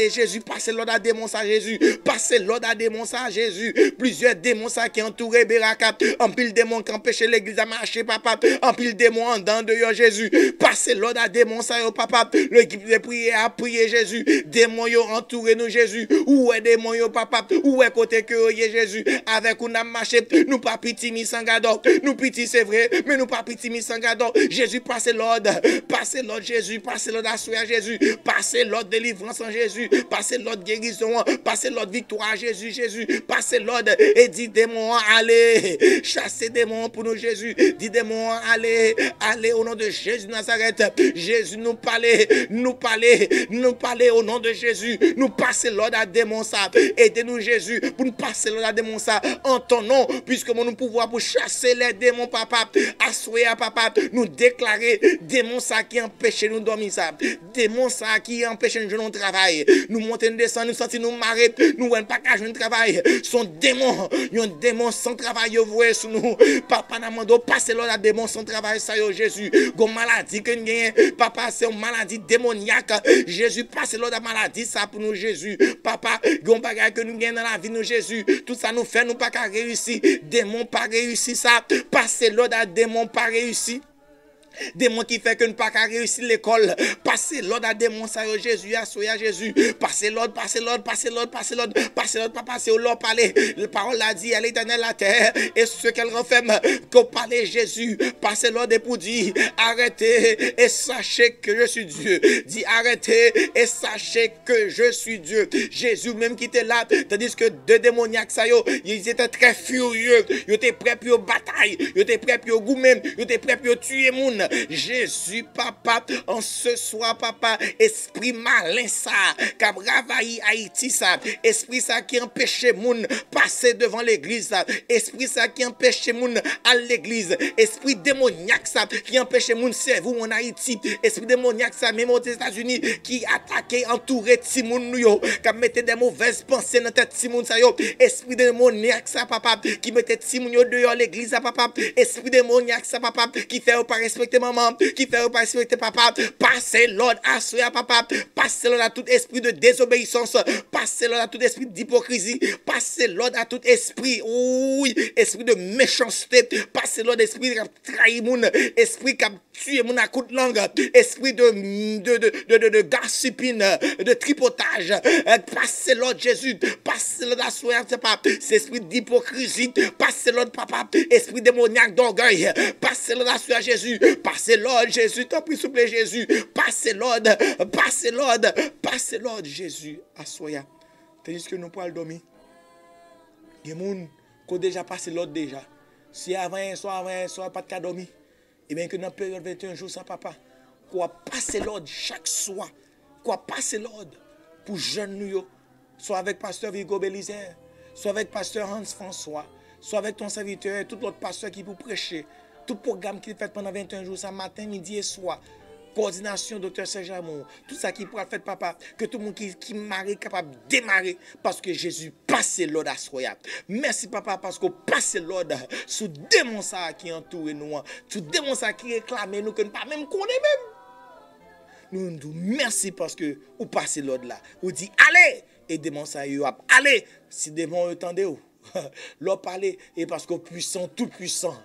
Jésus passe l'ordre à démons à Jésus, passe l'ordre à démons à Jésus, plusieurs démons ça qui entouré Beraka, en pile démons qui empêchent l'église à marcher papa, en pile démons en dedans de Jésus, passe l'ordre à démons ça papa, l'équipe de prière à prier Jésus, démons yo entouré nous Jésus, où est démons yo papa, où est côté que Jésus, avec nous n'a marché, nous pas piti mi sangado, nous piti c'est vrai, mais nous pas piti mi sangado, Jésus passe l'ordre Jésus, passe l'ordre à Jésus, passe l'ordre délivrance en Jésus, passe l'ordre guérison, passe l'ordre victoire Jésus, passe l'ordre et dit démons allez, chasser démons pour nous Jésus, dit démons allez au nom de Jésus Nazareth, Jésus nous parle parler au nom de Jésus. Nous passer l'ordre à démon ça. Aidez-nous Jésus pour nous passer l'ordre à démon ça en ton nom, puisque nous pouvoir pour chasser les démons papa. Assoyer papa, nous déclarer démon ça qui empêche nous dormir ça. Démon ça qui empêche nous jouer notre travail. Nous monter nous descendre, nous sentir nous marrer, nous ne pas qu'à jouer notre travail. Son démon, un démon sans travail voué sur nous. Papa n'amando passer l'ordre à démon sans travail ça yo Jésus. Gon maladie que nous gagne, papa c'est une maladie démoniaque. Jésus passe l'ordre à maladie ça pour nous Jésus. Papa, gon bagage que nous gagne dans la vie nous Jésus. Tout ça nous fait nous pas qu'à réussir. Démon pas réussi ça. Passer l'ordre à démon pas réussi. Démon qui fait que nous pas réussir l'école. Passez l'ordre à démon ça Jésus à soya Jésus. Passez l'ordre, passez l'ordre, passez l'ordre, passez l'ordre, passez l'ordre papa c'est au Lord parler. La parole a dit à l'Éternel la terre et ce qu'elle renferme qu'on parle Jésus. Passez l'ordre pour dire arrêtez et sachez que je suis Dieu. Dit arrêtez et sachez que je suis Dieu. Jésus même qui était là tandis que deux démoniaques ça yo, ils étaient très furieux. Ils étaient prêts pour bataille, ils étaient prêts pour goût même, ils étaient prêts pour tuer moun. Jésus, papa, en ce soir, papa, esprit malin ça, qui a ravaillé Haïti ça, esprit ça qui empêche moun passer devant l'église ça, esprit ça qui empêche moun à l'église, esprit démoniaque ça, qui empêche moun servir en Haïti, esprit démoniaque ça, même aux États-Unis, qui attaque, entouré Timoun yo, qui mettait des mauvaises pensées dans tête Timoun ça yo, esprit démoniaque ça, papa, qui mettait Timoun yo dehors l'église ça, papa, esprit démoniaque ça, papa, qui fait pas respecter maman, qui fait pas respecter papa, passez l'ordre à soi papa, passez l'ordre à tout esprit de désobéissance, passez l'ordre à tout esprit d'hypocrisie, passez l'ordre à tout esprit, oui, esprit de méchanceté, passez l'ordre esprit qui a trahi moun, esprit qui a tué moun à coup de langue, esprit de gossipine, de tripotage, passez l'ordre Jésus, passez l'ordre à soi papa, c'est esprit d'hypocrisie, passez l'ordre papa, esprit démoniaque d'orgueil, passez l'ordre à soi Jésus, passez l'ordre Jésus, t'en prie s'il vous plaît Jésus, passez l'ordre, passez l'ordre, passez l'ordre Jésus, assoya. Tandis que nous pouvons dormir. Il y a des gens qui ont déjà passé l'ordre déjà. Si avant un soir, pas de cas dormir, et bien que dans la période 21 jours sans papa, qu'on a passé l'ordre chaque soir, qu'on a passé l'ordre pour jeunes nous, soit avec pasteur Vigo Belizer, soit avec pasteur Hans François, soit avec ton serviteur et tout l'autre pasteur qui pour prêcher. Tout programme qui est fait pendant 21 jours, ça matin, midi et soir. Coordination, docteur Serge Amour. Tout ça qui pourra faire, papa. Que tout le monde qui marie capable de démarrer. Parce que Jésus passe l'ordre à soi. Merci, papa, parce qu'on passe l'ordre sous démon ça qui entoure nous. Sous démon ça qui réclame nous, que nous pas même connaît même. Nous nous merci parce que vous passez l'ordre là. Vous dites, allez! Et démon ça, allez! Si démon attendez vous. L'on parler et parce que puissant, tout puissant.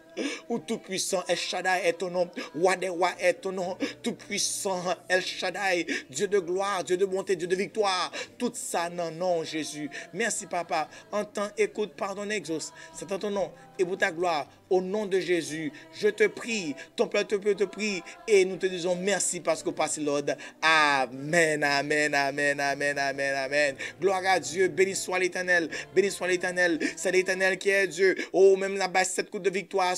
Ou tout puissant, El Shaddai est ton nom. Wadewa est ton nom. Tout puissant, El Shaddai, Dieu de gloire, Dieu de bonté, Dieu de victoire. Tout ça, non, Jésus. Merci, papa. Entends, écoute, pardonne, exauce. C'est en ton nom et pour ta gloire. Au nom de Jésus, je te prie. Ton peuple te prie. Et nous te disons merci parce que passe l'ordre. Amen, amen, amen, amen, amen, amen. Gloire à Dieu. Béni soit l'Éternel. Béni soit l'Éternel. C'est l'Éternel qui est Dieu. Oh, même là-bas, cette coupe de victoire.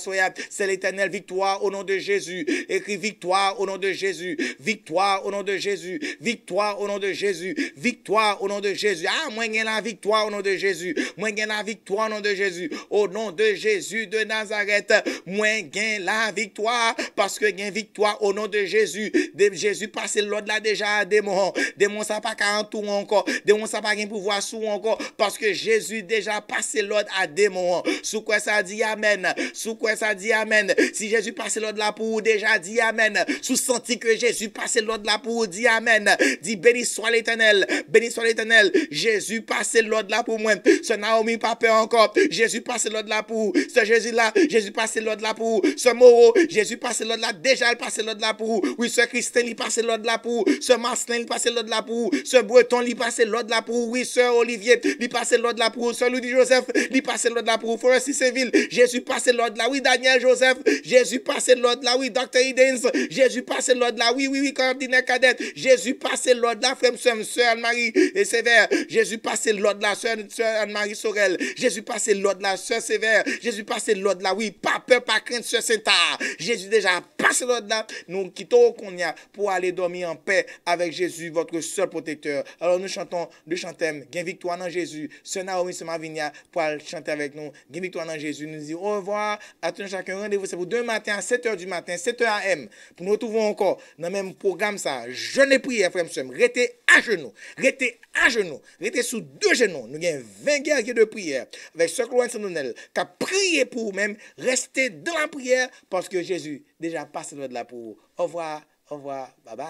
C'est l'Éternel, victoire au nom de Jésus. Écris victoire au nom de Jésus. Victoire au nom de Jésus. Victoire au nom de Jésus. Victoire au nom de Jésus. Ah, moi, j'ai la victoire au nom de Jésus. Moi, j'ai la victoire au nom de Jésus. Au nom de Jésus de Nazareth. Moi, j'ai la victoire parce que j'ai victoire au nom de Jésus. Jésus passe l'ordre là déjà à démon. Démon, ça pas qu'à entour encore. Démon, ça pas qu'un pouvoir sous encore parce que Jésus déjà passé l'ordre à démon. Sous quoi ça dit amen. Sous quoi ça dit amen. Si Jésus passe l'ordre là pour déjà dit amen. Sous senti que Jésus passe l'ordre là pour dire amen. Dit béni soit l'Éternel. Béni soit l'Éternel. Jésus passe l'ordre là pour moi. Ce Naomi pas peur encore. Jésus passe l'ordre là pour ce Jésus là. Jésus passe l'ordre là pour ce Moreau. Jésus passe l'ordre là. Déjà il passe l'ordre là pour. Oui, ce Christin il passe l'ordre là pour. Ce Marcelin il passe l'ordre là pour. Ce Breton il passe l'ordre là pour. Oui, ce Olivier il passe l'ordre là pour. Ce Louis Joseph il passe l'ordre là pour. Francis Séville. Jésus passe l'ordre là. Oui, Daniel Joseph, Jésus passe l'ordre là, oui, Dr. Hiddens, Jésus passe l'ordre là, oui, coordinateur cadette, Jésus passe l'ordre là, frère, sœur Anne-Marie et Sévère, Jésus passe l'ordre là, sœur Anne-Marie Sorel, Jésus passe l'ordre là, sœur Sévère, Jésus passe l'ordre là, oui, pas peur, pas crainte, sœur Saint-Ar, Jésus déjà passe l'ordre là, nous quittons qu'on y a pour aller dormir en paix avec Jésus, votre seul protecteur. Alors nous chantons deux chantèmes, gain victoire dans Jésus, sœur Naomi, sœur Mavinia, pour aller chanter avec nous, gain victoire dans Jésus, nous disons au revoir, à tout chacun, rendez-vous, c'est pour demain matin à 7h du matin, 7h AM, pour nous retrouver encore dans le même programme ça, jeûne et prière, frère, monsieur, restez à genoux, restez sous deux genoux, nous avons 20 guerriers de prière, avec ce Claude Saint-Donel, qui a prié pour vous-même, restez dans la prière, parce que Jésus déjà passe de là pour vous. Au revoir, bye bye.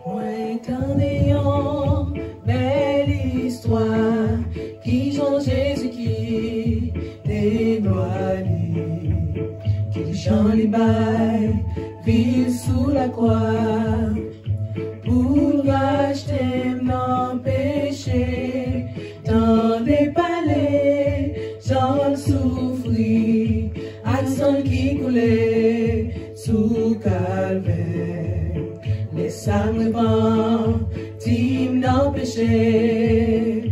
Moi, qu'en belle histoire qui Jean Jésus qui dévoilé, qui Jean les bails, vit sous la croix, pour racheter mon péché, dans des palais, Jean souffrit, accent qui coulait sous calvaire. Les sangs vents, tim dans péché,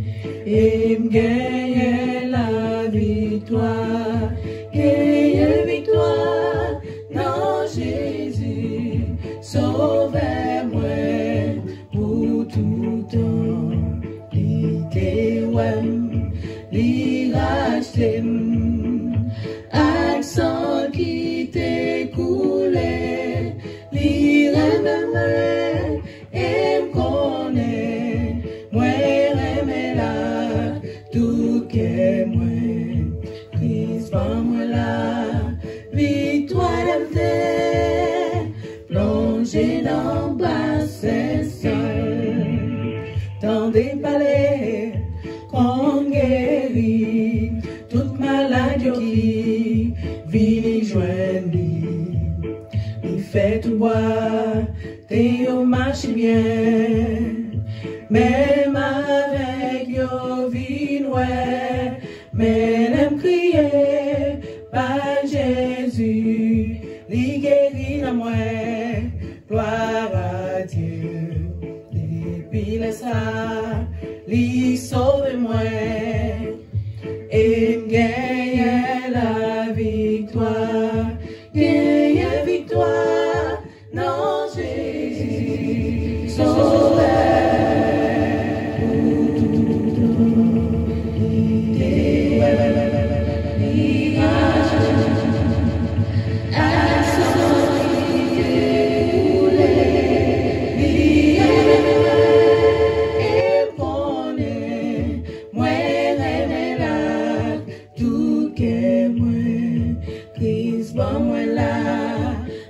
et gagne la victoire, non Jésus, sauvez-moi pour tout temps, li racheté, accent qui t'écoulait, li remember, et m'connait, moi remets là, tout que moi, Christ par moi là, victoire d'être, plongé dans bassin seul, dans des palais, qu'on guérit, toute maladie qui vient joindre. Fait tout boire, t'es au marché bien, même avec yo vin ouais, mais l'aime crier, par Jésus, li guérit la moi, gloire à Dieu, li pile ça, li sauve moi, et gagne la victoire, gagne victoire, non Jésus, sauveur, pour tout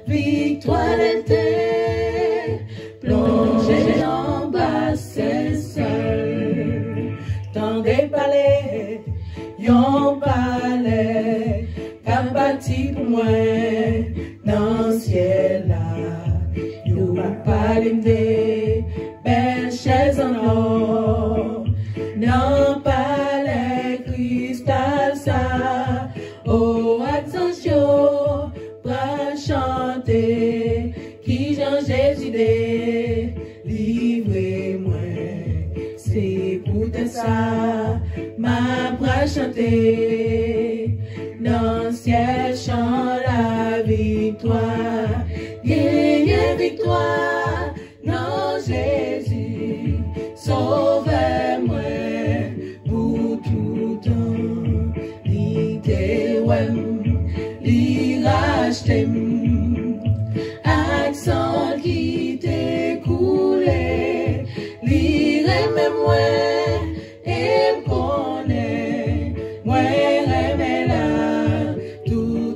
victoire était plongée en bassin seul, dans des palais, yon palais, qu'a bâti pour moi, dans le ciel là, yon palais des belles chaises en or, dans palais cristal ça, oh attention, bras chanter, qui Jean Jésus livrez-moi, c'est pour ça, ma bras chanter, dans le ciel chant la victoire, gagne victoire, non Jésus, sauvez-moi, pour tout temps, li racheté, accent qui t'écoulait, li remets moi, et m'connais, moi remets là, tout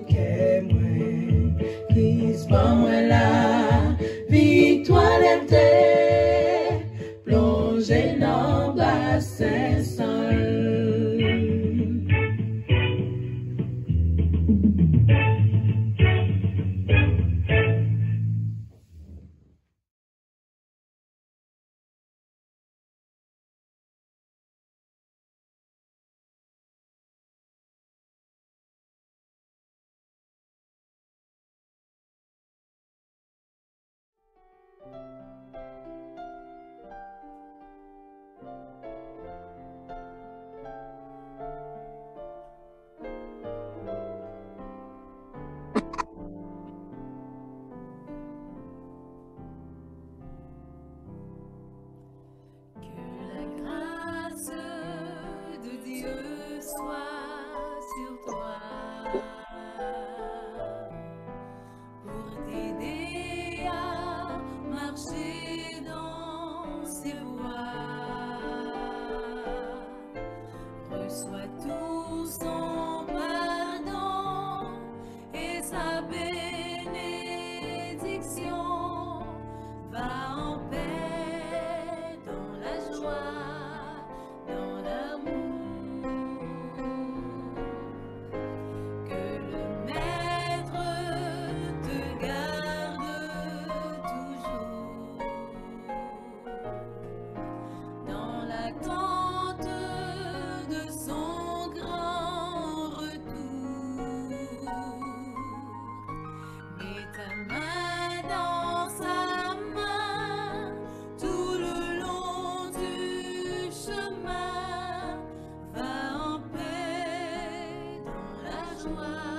joie.